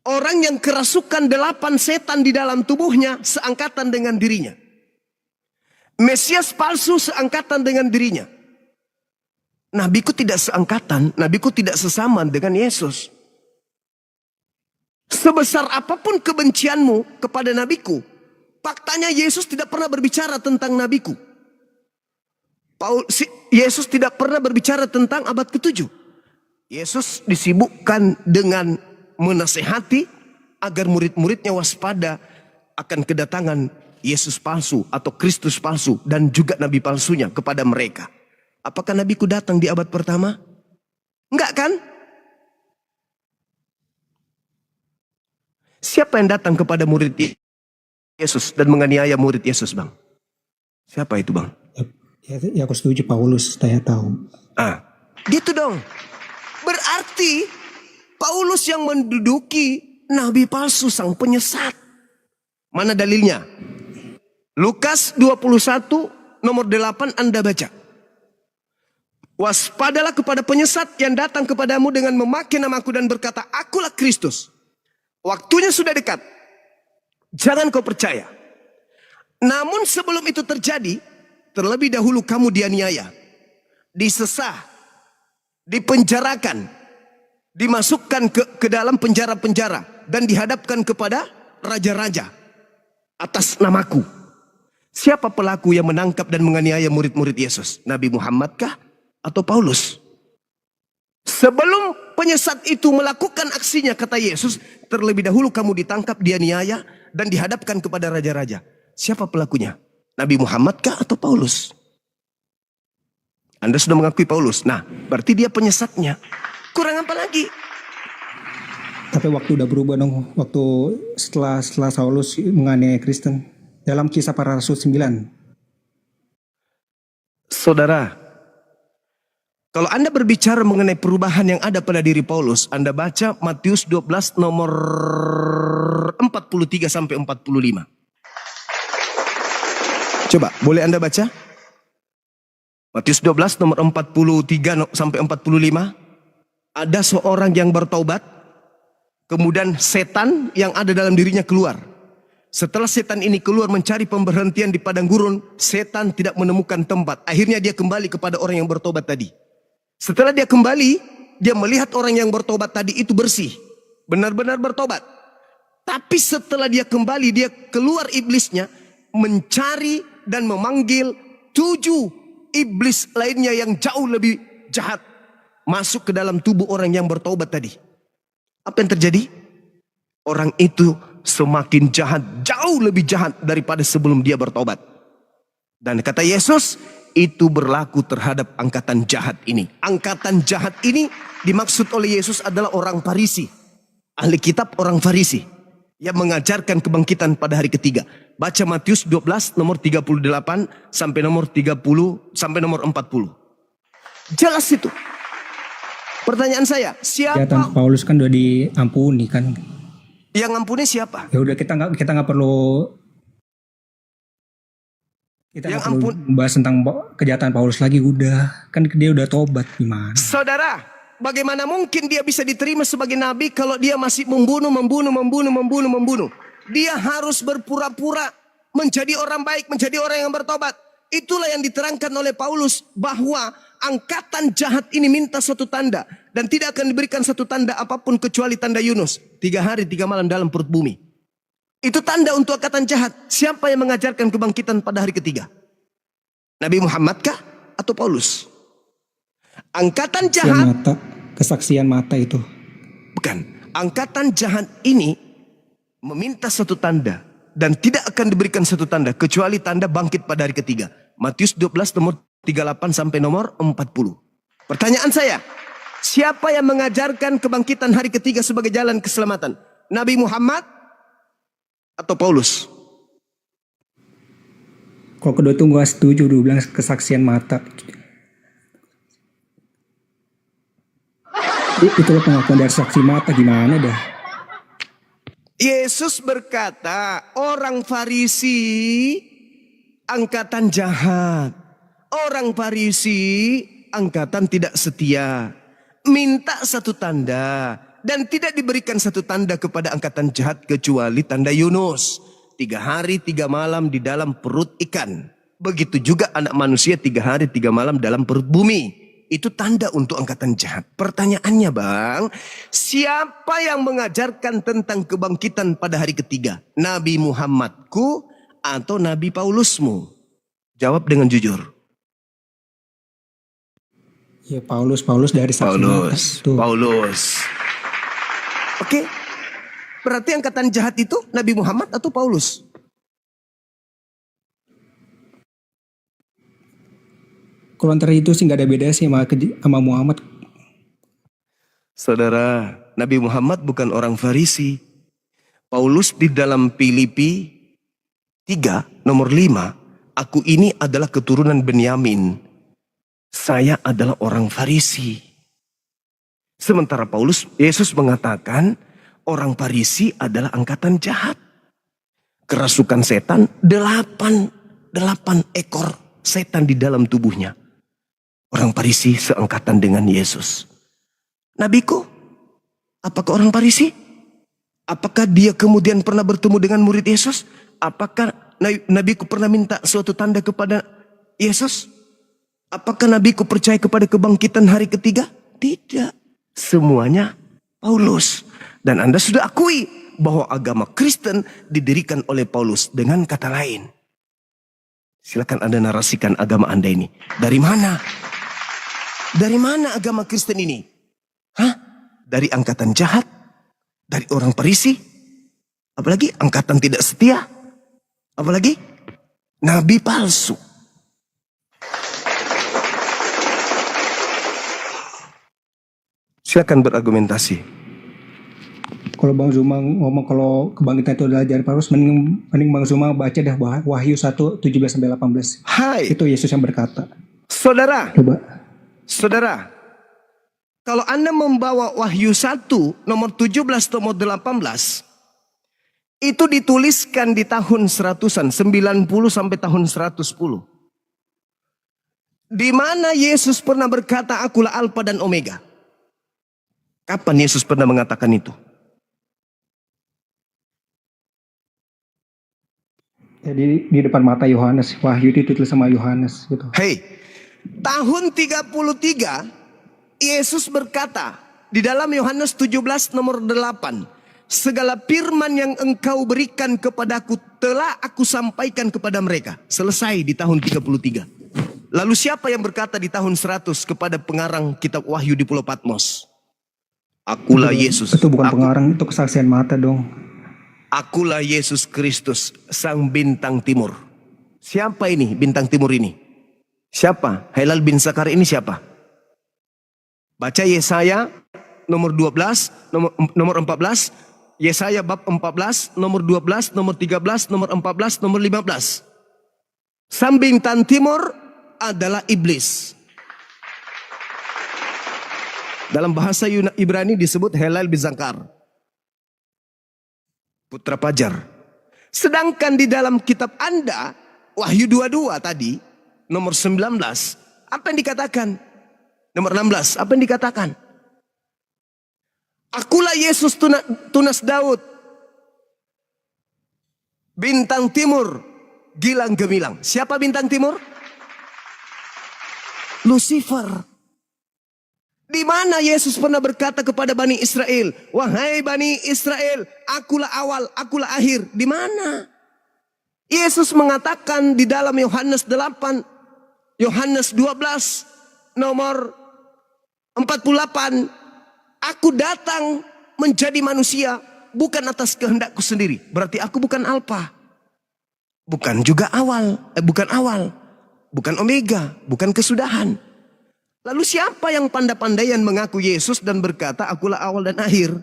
Orang yang kerasukan 8 setan di dalam tubuhnya seangkatan dengan dirinya. Mesias palsu seangkatan dengan dirinya. Nabiku tidak seangkatan, nabiku tidak sesamaan dengan Yesus. Sebesar apapun kebencianmu kepada nabiku, faktanya Yesus tidak pernah berbicara tentang nabiku. Yesus tidak pernah berbicara tentang abad ke-7. Yesus disibukkan dengan menasehati agar murid-muridnya waspada akan kedatangan Yesus palsu atau Kristus palsu dan juga nabi palsunya kepada mereka. Apakah nabiku datang di abad pertama? Enggak kan? Siapa yang datang kepada murid Yesus dan menganiaya murid Yesus, Bang? Siapa itu, Bang? Ya aku setuju, Paulus, saya tahu. Gitu dong. Berarti Paulus yang menduduki nabi palsu, sang penyesat. Mana dalilnya? Lukas 21 nomor 8 Anda baca. Waspadalah kepada penyesat yang datang kepadamu dengan memakai namaku dan berkata, akulah Kristus. Waktunya sudah dekat. Jangan kau percaya. Namun sebelum itu terjadi, terlebih dahulu kamu dianiaya, disesah, dipenjarakan, dimasukkan ke dalam penjara-penjara dan dihadapkan kepada raja-raja atas namaku. Siapa pelaku yang menangkap dan menganiaya murid-murid Yesus? Nabi Muhammad kah atau Paulus? Sebelum penyesat itu melakukan aksinya, kata Yesus, terlebih dahulu kamu ditangkap, dianiaya dan dihadapkan kepada raja-raja. Siapa pelakunya? Nabi Muhammad kah atau Paulus? Anda sudah mengakui Paulus. Nah, berarti dia penyesatnya. Kurang apa lagi? Tapi waktu udah berubah dong. Waktu setelah Saulus menganiaya Kristen. Dalam Kisah Para Rasul 9. Saudara, kalau Anda berbicara mengenai perubahan yang ada pada diri Paulus, Anda baca Matius 12 nomor 43 sampai 45. Coba, boleh Anda baca? Matius 12 nomor 43 sampai 45. Ada seorang yang bertaubat, kemudian setan yang ada dalam dirinya keluar. Setelah setan ini keluar mencari pemberhentian di padang gurun, setan tidak menemukan tempat. Akhirnya dia kembali kepada orang yang bertobat tadi. Setelah dia kembali, dia melihat orang yang bertobat tadi itu bersih. Benar-benar bertobat. Tapi setelah dia kembali, dia keluar iblisnya, mencari dan memanggil 7 iblis lainnya yang jauh lebih jahat. Masuk ke dalam tubuh orang yang bertobat tadi. Apa yang terjadi? Orang itu semakin jahat, jauh lebih jahat daripada sebelum dia bertobat. Dan kata Yesus, itu berlaku terhadap angkatan jahat ini. Angkatan jahat ini dimaksud oleh Yesus adalah orang Farisi. Ahli kitab orang Farisi. Yang mengajarkan kebangkitan pada hari ketiga. Baca Matius 12 nomor 38 sampai nomor 30 sampai nomor 40. Jelas itu. Pertanyaan saya, siapa? Kejahatan Paulus kan udah diampuni kan. Yang ngampuni siapa? Ya udah kita nggak perlu bahas tentang kejahatan Paulus lagi, udah kan dia udah tobat gimana. Saudara, bagaimana mungkin dia bisa diterima sebagai nabi kalau dia masih membunuh. Dia harus berpura-pura menjadi orang baik, menjadi orang yang bertobat. Itulah yang diterangkan oleh Paulus bahwa angkatan jahat ini minta satu tanda dan tidak akan diberikan satu tanda apapun kecuali tanda Yunus. 3 hari 3 malam dalam perut bumi. Itu tanda untuk angkatan jahat. Siapa yang mengajarkan kebangkitan pada hari ketiga? Nabi Muhammad kah atau Paulus? Angkatan jahat. Kesaksian mata itu. Bukan. Angkatan jahat ini meminta satu tanda. Dan tidak akan diberikan satu tanda kecuali tanda bangkit pada hari ketiga. Matius 12 nomor 38 sampai nomor 40. Pertanyaan saya, siapa yang mengajarkan kebangkitan hari ketiga sebagai jalan keselamatan? Nabi Muhammad atau Paulus? Kalau kedua itu gue setuju, dia bilang kesaksian mata. Itulah pengakuan dari saksi mata, gimana dah. Yesus berkata, orang Farisi angkatan jahat. Orang Farisi angkatan tidak setia. Minta satu tanda. Dan tidak diberikan satu tanda kepada angkatan jahat kecuali tanda Yunus. 3 hari 3 malam di dalam perut ikan. Begitu juga anak manusia 3 hari 3 malam dalam perut bumi. Itu tanda untuk angkatan jahat. Pertanyaannya bang, siapa yang mengajarkan tentang kebangkitan pada hari ketiga? Nabi Muhammadku atau Nabi Paulusmu? Jawab dengan jujur. Ya Paulus dari saksi mata. Tuh. Paulus. Oke. Berarti angkatan jahat itu Nabi Muhammad atau Paulus? Kalau antara itu sih nggak ada beda sih sama Muhammad. Saudara, Nabi Muhammad bukan orang Farisi. Paulus di dalam Filipi 3 nomor 5, aku ini adalah keturunan Benyamin. Saya adalah orang Farisi. Sementara Paulus, Yesus mengatakan orang Farisi adalah angkatan jahat. Kerasukan setan 8 ekor setan di dalam tubuhnya. Orang Farisi seangkatan dengan Yesus. Nabiku, apakah orang Farisi? Apakah dia kemudian pernah bertemu dengan murid Yesus? Apakah nabiku pernah minta suatu tanda kepada Yesus? Apakah nabiku percaya kepada kebangkitan hari ketiga? Tidak. Semuanya Paulus. Dan Anda sudah akui bahwa agama Kristen didirikan oleh Paulus. Dengan kata lain, silakan Anda narasikan agama Anda ini. Dari mana? Dari mana agama Kristen ini? Hah? Dari angkatan jahat? Dari orang Farisi? Apalagi angkatan tidak setia? Apalagi nabi palsu? Silakan berargumentasi. Kalau Bang Zuma ngomong kalau kebangkitan itu adalah ajaran Paulus, mending Bang Zuma baca dah Wahyu 1:17-18. Hai, Itu Yesus yang berkata. saudara, Coba. kalau Anda membawa Wahyu 1 nomor 17 nomor 18, itu dituliskan di tahun 100-an, 90 sampai tahun 110. Di mana Yesus pernah berkata, akulah Alfa dan Omega. Kapan Yesus pernah mengatakan itu? Jadi di depan mata Yohanes, Wahyu ditulis sama Yohanes gitu. Hei, tahun 33 Yesus berkata di dalam Yohanes 17 nomor 8, segala firman yang engkau berikan kepadaku telah aku sampaikan kepada mereka. Selesai di tahun 33. Lalu siapa yang berkata di tahun 100 kepada pengarang kitab Wahyu di Pulau Patmos? Akulah Yesus. Itu bukan pengarang, itu kesaksian mata dong. Akulah Yesus Kristus, sang bintang timur. Siapa ini bintang timur ini? Siapa? Helal bin Zakar ini siapa? Baca Yesaya nomor 12, nomor 14. Yesaya bab 14, nomor 12, nomor 13, nomor 14, nomor 15. Sang bintang timur adalah iblis. Dalam bahasa Ibrani disebut Helal bin Zakar, putra Fajar. Sedangkan di dalam kitab Anda, Wahyu 22 tadi, nomor 19, apa yang dikatakan? Nomor 16, apa yang dikatakan? Akulah Yesus tunas Daud, bintang timur, gilang gemilang. Siapa bintang timur? Lucifer. Di mana Yesus pernah berkata kepada Bani Israel, wahai Bani Israel, akulah awal, akulah akhir. Di mana? Yesus mengatakan di dalam Yohanes 8, Yohanes 12, nomor 48, aku datang menjadi manusia bukan atas kehendakku sendiri. Berarti aku bukan Alfa, bukan juga awal, bukan Omega, bukan kesudahan. Lalu siapa yang pandai-pandaian mengaku Yesus dan berkata akulah awal dan akhir?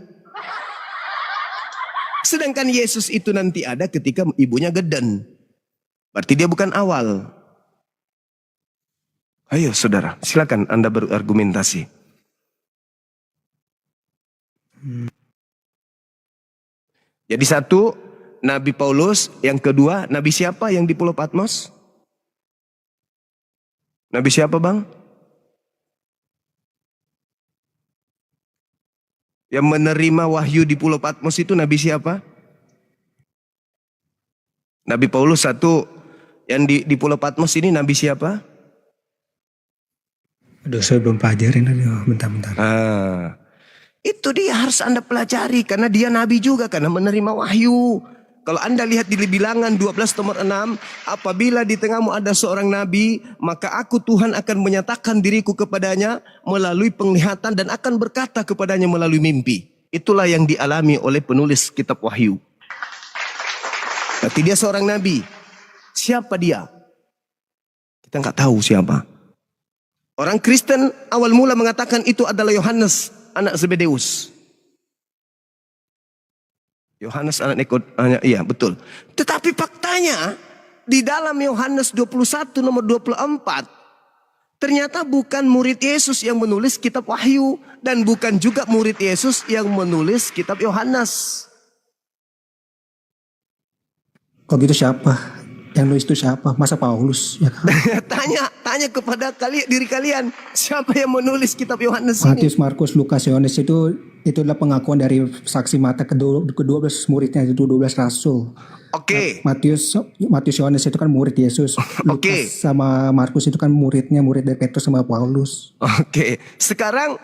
Sedangkan Yesus itu nanti ada ketika ibunya geden. Berarti dia bukan awal. Ayo saudara, silakan Anda berargumentasi. Jadi satu, Nabi Paulus. Yang kedua, Nabi siapa yang di Pulau Patmos? Nabi siapa bang? Yang menerima wahyu di Pulau Patmos itu nabi siapa? Nabi Paulus satu. Yang di Pulau Patmos ini nabi siapa? Aduh, saya belum pelajarin. Aduh, bentar-bentar. Itu dia harus Anda pelajari. Karena dia nabi juga. Karena menerima wahyu. Kalau Anda lihat di Bilangan 12 nomor 6. Apabila di tengahmu ada seorang nabi. Maka aku Tuhan akan menyatakan diriku kepadanya. Melalui penglihatan. Dan akan berkata kepadanya melalui mimpi. Itulah yang dialami oleh penulis kitab wahyu. Berarti dia seorang nabi. Siapa dia? Kita nggak tahu siapa. Orang Kristen awal mula mengatakan itu adalah Yohanes, anak Zebedeus. Yohanes anak iya betul. Tetapi faktanya di dalam Yohanes 21 nomor 24 ternyata bukan murid Yesus yang menulis kitab Wahyu dan bukan juga murid Yesus yang menulis kitab Yohanes. Kok gitu siapa? Yang nulis itu siapa? Masa Paulus? Ya kan? tanya kepada diri kalian, siapa yang menulis kitab Yohanes ini? Matius, Markus, Lukas, Yohanes itu adalah pengakuan dari saksi mata ke-12 muridnya, itu 12 rasul. Oke. Matius, Yohanes itu kan murid Yesus. Lukas sama Markus itu kan murid dari Petrus sama Paulus. Oke. Sekarang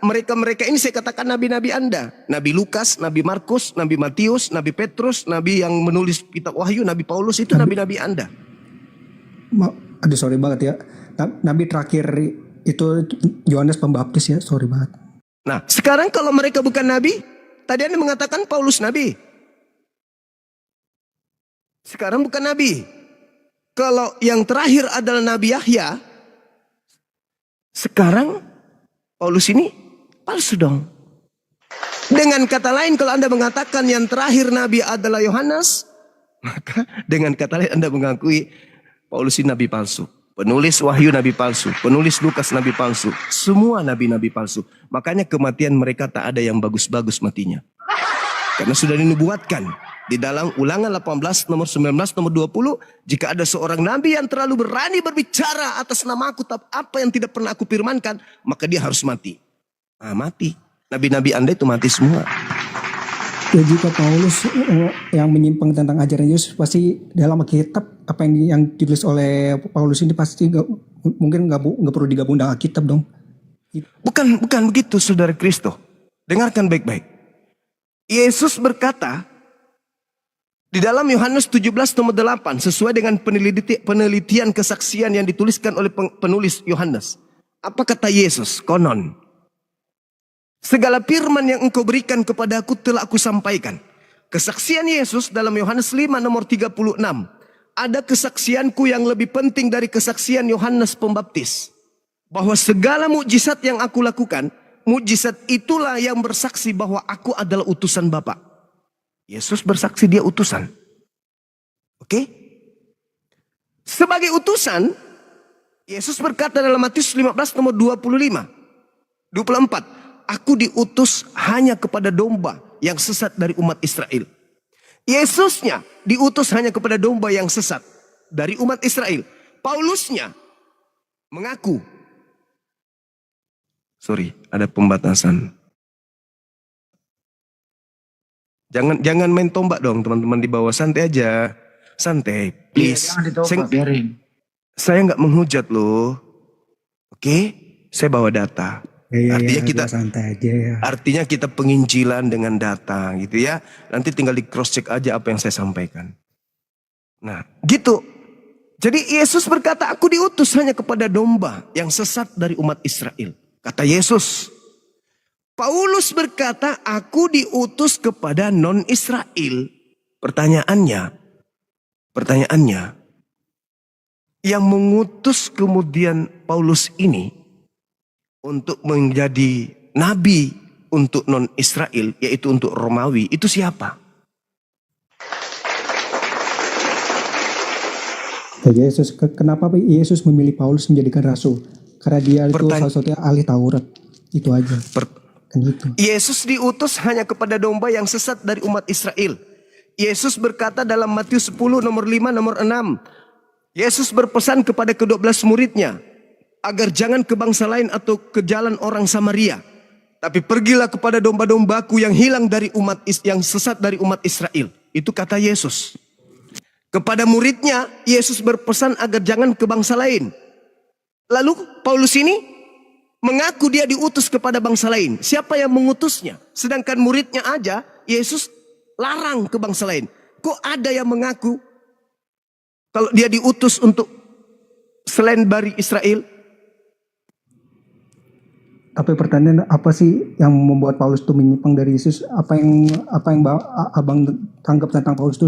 mereka ini saya katakan nabi-nabi Anda. Nabi Lukas, Nabi Markus, Nabi Matius, Nabi Petrus, nabi yang menulis kitab Wahyu, Nabi Paulus itu nabi-nabi Anda. Aduh, sorry banget ya. Nabi terakhir itu Yohanes Pembaptis ya, sorry banget. Nah, sekarang kalau mereka bukan nabi, tadi Anda mengatakan Paulus nabi. Sekarang bukan nabi. Kalau yang terakhir adalah Nabi Yahya, sekarang Paulus ini palsu dong. Dengan kata lain, kalau Anda mengatakan yang terakhir nabi adalah Yohanes, maka dengan kata lain Anda mengakui Paulus ini nabi palsu. Penulis Wahyu nabi palsu, penulis Lukas nabi palsu, semua nabi-nabi palsu. Makanya kematian mereka tak ada yang bagus-bagus matinya. Karena sudah dinubuatkan di dalam Ulangan 18 nomor 19 nomor 20, jika ada seorang nabi yang terlalu berani berbicara atas namaku, apa yang tidak pernah aku firmankan, maka dia harus mati. Mati. Nabi-nabi Anda itu mati semua. Ya, jika Paulus yang menyimpang tentang ajaran Yesus, pasti dalam kitab apa yang ditulis oleh Paulus ini pasti mungkin nggak perlu digabung dengan kitab dong. Bukan begitu, saudara Kristo. Dengarkan baik-baik. Yesus berkata di dalam Yohanes 17 nomor 8 sesuai dengan penelitian kesaksian yang dituliskan oleh penulis Yohanes. Apa kata Yesus? Konon, segala firman yang engkau berikan kepadaku telah aku sampaikan. Kesaksian Yesus dalam Yohanes 5 nomor 36. Ada kesaksianku yang lebih penting dari kesaksian Yohanes Pembaptis. Bahwa segala mukjizat yang aku lakukan, mukjizat itulah yang bersaksi bahwa aku adalah utusan Bapa. Yesus bersaksi dia utusan. Oke? Sebagai utusan, Yesus berkata dalam Matius 15 nomor 24. Aku diutus hanya kepada domba yang sesat dari umat Israel. Yesusnya diutus hanya kepada domba yang sesat dari umat Israel. Paulusnya mengaku. Sorry, ada pembatasan. Jangan main tombak dong teman-teman di bawah, santai aja. Santai, please. Jangan ditombak, biarin. Saya nggak menghujat loh. Oke? Saya bawa data. Artinya kita santai aja ya. Artinya kita penginjilan dengan data gitu ya. Nanti tinggal di cross check aja apa yang saya sampaikan. Nah, gitu. Jadi Yesus berkata, aku diutus hanya kepada domba yang sesat dari umat Israel. Kata Yesus. Paulus berkata, aku diutus kepada non-Israel. Pertanyaannya, yang mengutus kemudian Paulus ini untuk menjadi nabi untuk non-Israel, yaitu untuk Romawi, itu siapa? Yesus, kenapa Yesus memilih Paulus menjadikan rasul? Karena dia itu salah satunya ahli Taurat. Itu aja. Kan gitu. Yesus diutus hanya kepada domba yang sesat dari umat Israel. Yesus berkata dalam Matius 10 nomor 5 nomor 6. Yesus berpesan kepada ke-12 muridnya agar jangan ke bangsa lain atau ke jalan orang Samaria. Tapi pergilah kepada domba-dombaku yang hilang dari yang sesat dari umat Israel. Itu kata Yesus. Kepada muridnya, Yesus berpesan agar jangan ke bangsa lain. Lalu Paulus ini mengaku dia diutus kepada bangsa lain. Siapa yang mengutusnya? Sedangkan muridnya aja, Yesus larang ke bangsa lain. Kok ada yang mengaku kalau dia diutus untuk selain dari Israel? Tapi pertanyaan apa sih yang membuat Paulus itu menyimpang dari Yesus? Apa yang abang tanggap tentang Paulus itu?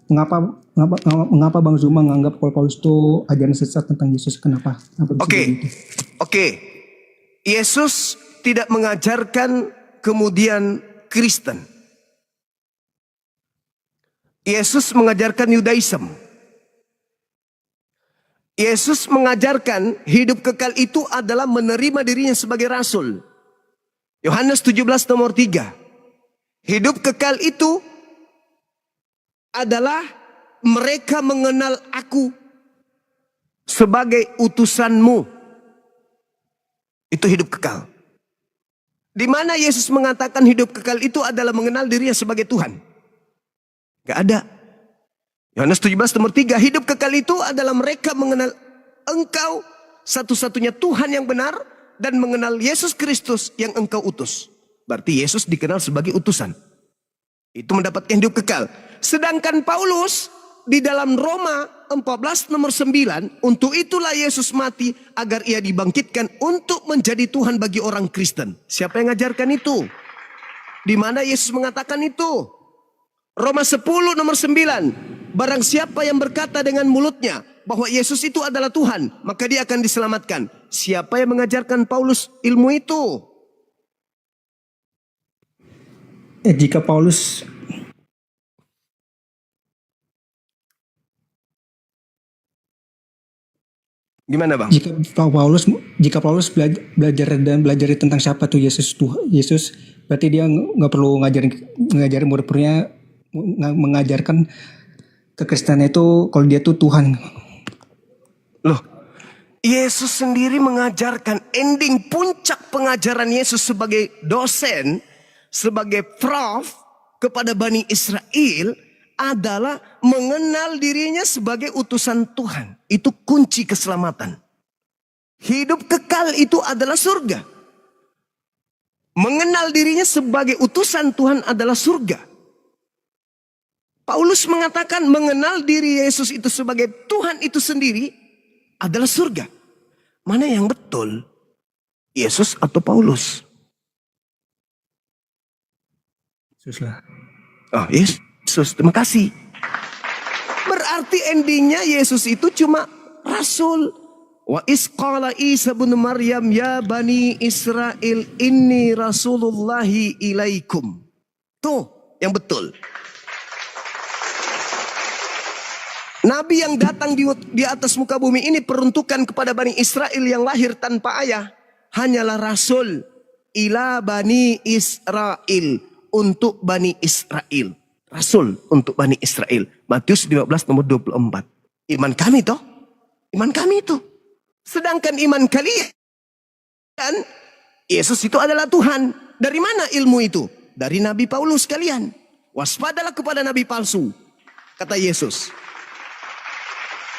Mengapa Bang Zuma menganggap kalau Paulus itu ajaran sesat tentang Yesus? Kenapa bisa begitu? Oke. Yesus tidak mengajarkan kemudian Kristen. Yesus mengajarkan Yudaism. Yesus mengajarkan hidup kekal itu adalah menerima dirinya sebagai rasul. Yohanes 17 nomor 3. Hidup kekal itu adalah mereka mengenal aku sebagai utusanmu. Itu hidup kekal. Di mana Yesus mengatakan hidup kekal itu adalah mengenal dirinya sebagai Tuhan? Gak ada. Yohanes 17 nomor 3, hidup kekal itu adalah mereka mengenal engkau satu-satunya Tuhan yang benar dan mengenal Yesus Kristus yang engkau utus. Berarti Yesus dikenal sebagai utusan. Itu mendapatkan hidup kekal. Sedangkan Paulus di dalam Roma 14 nomor 9, untuk itulah Yesus mati agar ia dibangkitkan untuk menjadi Tuhan bagi orang Kristen. Siapa yang ngajarkan itu? Di mana Yesus mengatakan itu? Roma 10 nomor 9. Barang siapa yang berkata dengan mulutnya bahwa Yesus itu adalah Tuhan, maka dia akan diselamatkan. Siapa yang mengajarkan Paulus ilmu itu? Jika Paulus Gimana Bang? Jika Paulus belajar tentang siapa tuh Yesus, berarti dia nggak perlu ngajarin murid-muridnya mengajarkan kekristenan itu kalau dia tuh Tuhan. Loh, Yesus sendiri mengajarkan, ending puncak pengajaran Yesus sebagai dosen, sebagai prof kepada Bani Israel adalah mengenal dirinya sebagai utusan Tuhan. Itu kunci keselamatan. Hidup kekal itu adalah surga. Mengenal dirinya sebagai utusan Tuhan adalah surga. Paulus mengatakan mengenal diri Yesus itu sebagai Tuhan itu sendiri adalah surga. Mana yang betul? Yesus atau Paulus? Yesus lah. Oh, Yesus, terima kasih. Berarti endingnya Yesus itu cuma rasul. Wa isqala Isa bin Maryam ya bani Israel inni rasulullahi ilaikum. Tuh yang betul. Nabi yang datang di atas muka bumi ini peruntukan kepada Bani Israel yang lahir tanpa ayah. Hanyalah rasul ila Bani Israel. Untuk Bani Israel. Rasul untuk Bani Israel. Matius 15 nomor 24. Iman kami toh. Iman kami itu. Sedangkan iman kalian. Yesus itu adalah Tuhan. Dari mana ilmu itu? Dari Nabi Paulus kalian. Waspadalah kepada Nabi palsu. Kata Yesus.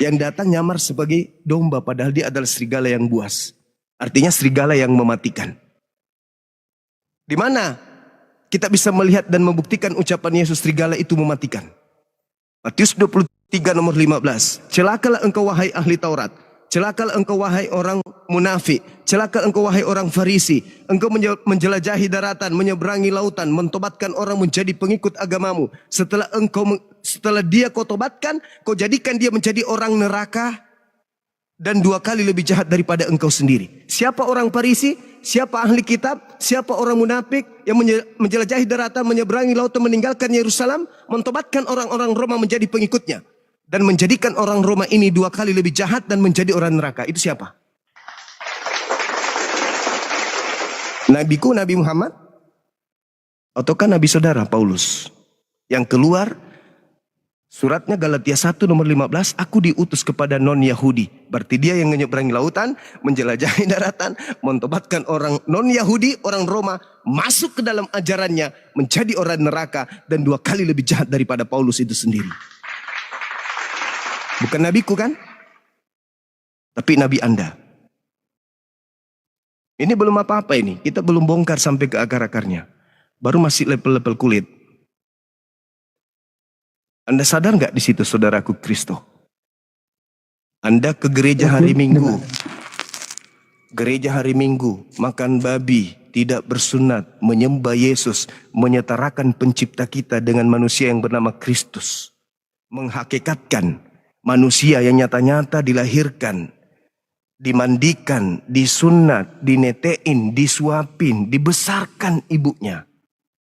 Yang datang nyamar sebagai domba padahal dia adalah serigala yang buas. Artinya serigala yang mematikan. Di mana kita bisa melihat dan membuktikan ucapan Yesus serigala itu mematikan? Matius 23 nomor 15. Celakalah engkau wahai ahli Taurat. Celakalah engkau wahai orang munafik. Celaka engkau wahai orang Farisi. Engkau menjelajahi daratan, menyeberangi lautan, mentobatkan orang menjadi pengikut agamamu. Setelah dia kau tobatkan, kau jadikan dia menjadi orang neraka dan 2 kali lebih jahat daripada engkau sendiri. Siapa orang Farisi? Siapa ahli kitab? Siapa orang munafik yang menjelajahi daratan, menyeberangi lautan, meninggalkan Yerusalem, mentobatkan orang-orang Roma menjadi pengikutnya dan menjadikan orang Roma ini 2 kali lebih jahat dan menjadi orang neraka? Itu siapa? Nabiku Nabi Muhammad? Ataukah Nabi saudara Paulus? Yang keluar suratnya Galatia 1 nomor 15, aku diutus kepada non-Yahudi. Berarti dia yang menyeberangi lautan, menjelajahi daratan, mentobatkan orang non-Yahudi, orang Roma, masuk ke dalam ajarannya, menjadi orang neraka, dan 2 kali lebih jahat daripada Paulus itu sendiri. Bukan nabiku kan? Tapi nabi Anda. Ini belum apa-apa ini. Kita belum bongkar sampai ke akar-akarnya. Baru masih level-level kulit. Anda sadar nggak di situ, saudaraku Kristo? Anda ke gereja hari Minggu. Gereja hari Minggu, makan babi, tidak bersunat, menyembah Yesus, menyetarakan pencipta kita dengan manusia yang bernama Kristus. Menghakikatkan manusia yang nyata-nyata dilahirkan, dimandikan, disunat, dinetein, disuapin, dibesarkan ibunya.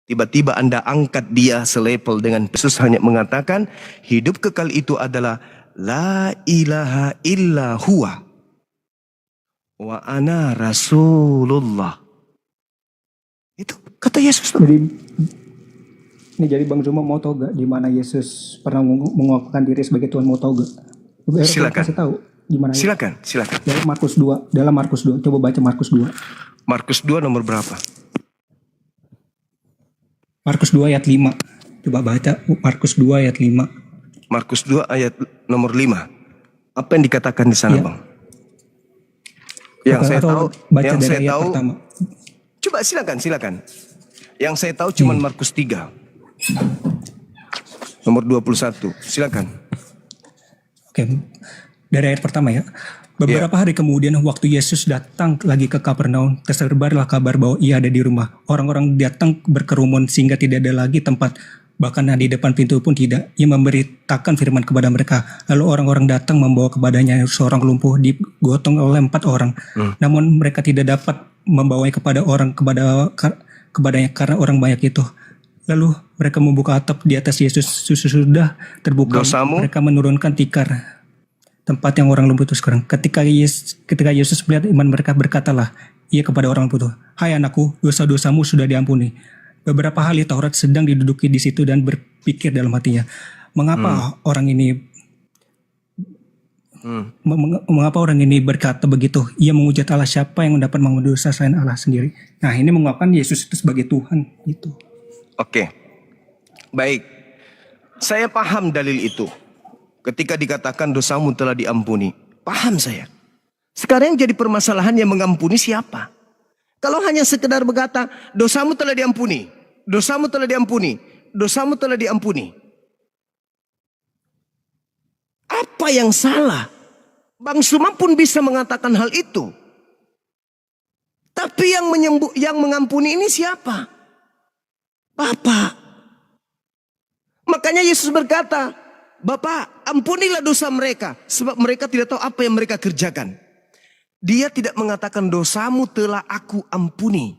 Tiba-tiba Anda angkat dia selevel dengan Yesus hanya mengatakan hidup kekal itu adalah la ilaha illa huwa wa ana rasulullah. Itu kata Yesus tuh. Jadi Bang Zuma mau tahu gak di mana Yesus pernah mengakukan diri sebagai Tuhan, mau tahu gak? Silakan. Kasih tahu di mana. Silakan. Dalam Markus 2, coba baca Markus 2. Markus 2 nomor berapa? Markus 2 ayat 5. Coba baca Markus 2 ayat 5. Markus 2 ayat nomor 5. Apa yang dikatakan di sana, Ya. Bang? Yang saya tahu, baca yang dari saya ayat tahu. pertama. Coba silakan. Yang saya tahu cuma Markus 3. Nomor 21. Silakan. Oke, dari ayat pertama ya. Beberapa hari kemudian waktu Yesus datang lagi ke Kapernaum, tersebarlah kabar bahwa ia ada di rumah. Orang-orang datang berkerumun sehingga tidak ada lagi tempat. Bahkan di depan pintu pun tidak. Ia memberitakan firman kepada mereka. Lalu orang-orang datang membawa kepadanya seorang lumpuh digotong oleh 4 orang. Namun mereka tidak dapat membawanya kepadanya karena orang banyak itu. Lalu mereka membuka atap di atas Yesus. Sudah terbuka. Dosamu? Mereka menurunkan tikar tempat yang orang lumpuh itu sekarang. Ketika Yesus melihat iman mereka, berkatalah ia kepada orang lumpuh itu, "Hai anakku, dosa-dosamu sudah diampuni." Beberapa hari Taurat sedang diduduki di situ dan berpikir dalam hatinya, mengapa orang ini mengapa orang ini berkata begitu? Ia menghujat Allah, siapa yang dapat mengampuni dosa selain Allah sendiri. Nah, ini menguapkan Yesus itu sebagai Tuhan itu. Oke. Baik. Saya paham dalil itu. Ketika dikatakan dosamu telah diampuni. Paham saya. Sekarang yang jadi permasalahan yang mengampuni siapa? Kalau hanya sekedar berkata dosamu telah diampuni, dosamu telah diampuni, dosamu telah diampuni. Apa yang salah? Bang Suma pun bisa mengatakan hal itu. Tapi yang mengampuni ini siapa? Bapa. Makanya Yesus berkata, Bapa, ampunilah dosa mereka, sebab mereka tidak tahu apa yang mereka kerjakan. Dia tidak mengatakan dosamu telah aku ampuni.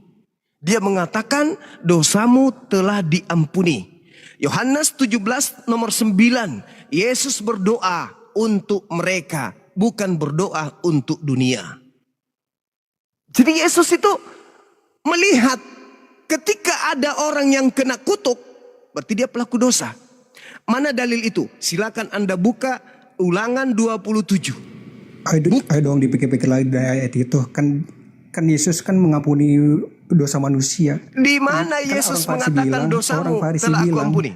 Dia mengatakan dosamu telah diampuni. Yohanes 17 nomor 9. Yesus berdoa untuk mereka, bukan berdoa untuk dunia. Jadi Yesus itu melihat ketika ada orang yang kena kutuk, berarti dia pelaku dosa. Mana dalil itu? Silakan Anda buka Ulangan 27. Ayo dong dipikir-pikir lagi dari ayat itu. Kan Yesus kan mengampuni dosa manusia. Di mana Kan Yesus orang Farisi mengatakan bilang, dosamu orang Farisi telah aku bilang, ampuni?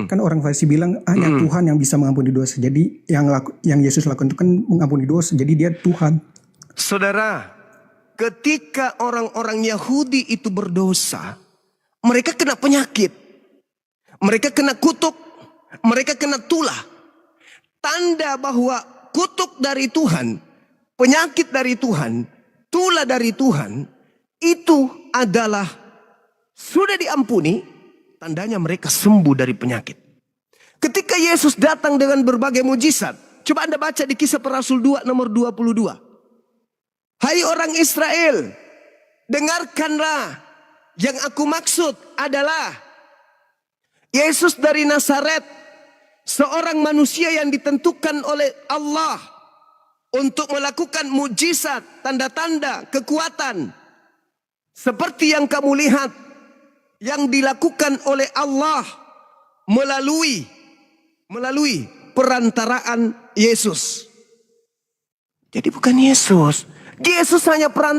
Kan orang Farisi bilang hanya Tuhan yang bisa mengampuni dosa. Jadi yang Yesus lakukan itu kan mengampuni dosa. Jadi dia Tuhan. Saudara, ketika orang-orang Yahudi itu berdosa, mereka kena penyakit. Mereka kena kutuk. Mereka kena tulah. Tanda bahwa kutuk dari Tuhan, penyakit dari Tuhan, tulah dari Tuhan, itu adalah sudah diampuni, tandanya mereka sembuh dari penyakit. Ketika Yesus datang dengan berbagai mujizat, coba Anda baca di Kisah Para Rasul 2 nomor 22. Hai orang Israel, dengarkanlah, yang aku maksud adalah Yesus dari Nazaret, seorang manusia yang ditentukan oleh Allah untuk melakukan mujizat, tanda-tanda, kekuatan. Seperti yang kamu lihat, yang dilakukan oleh Allah melalui perantaraan Yesus. Jadi bukan Yesus. Yesus hanya perantara.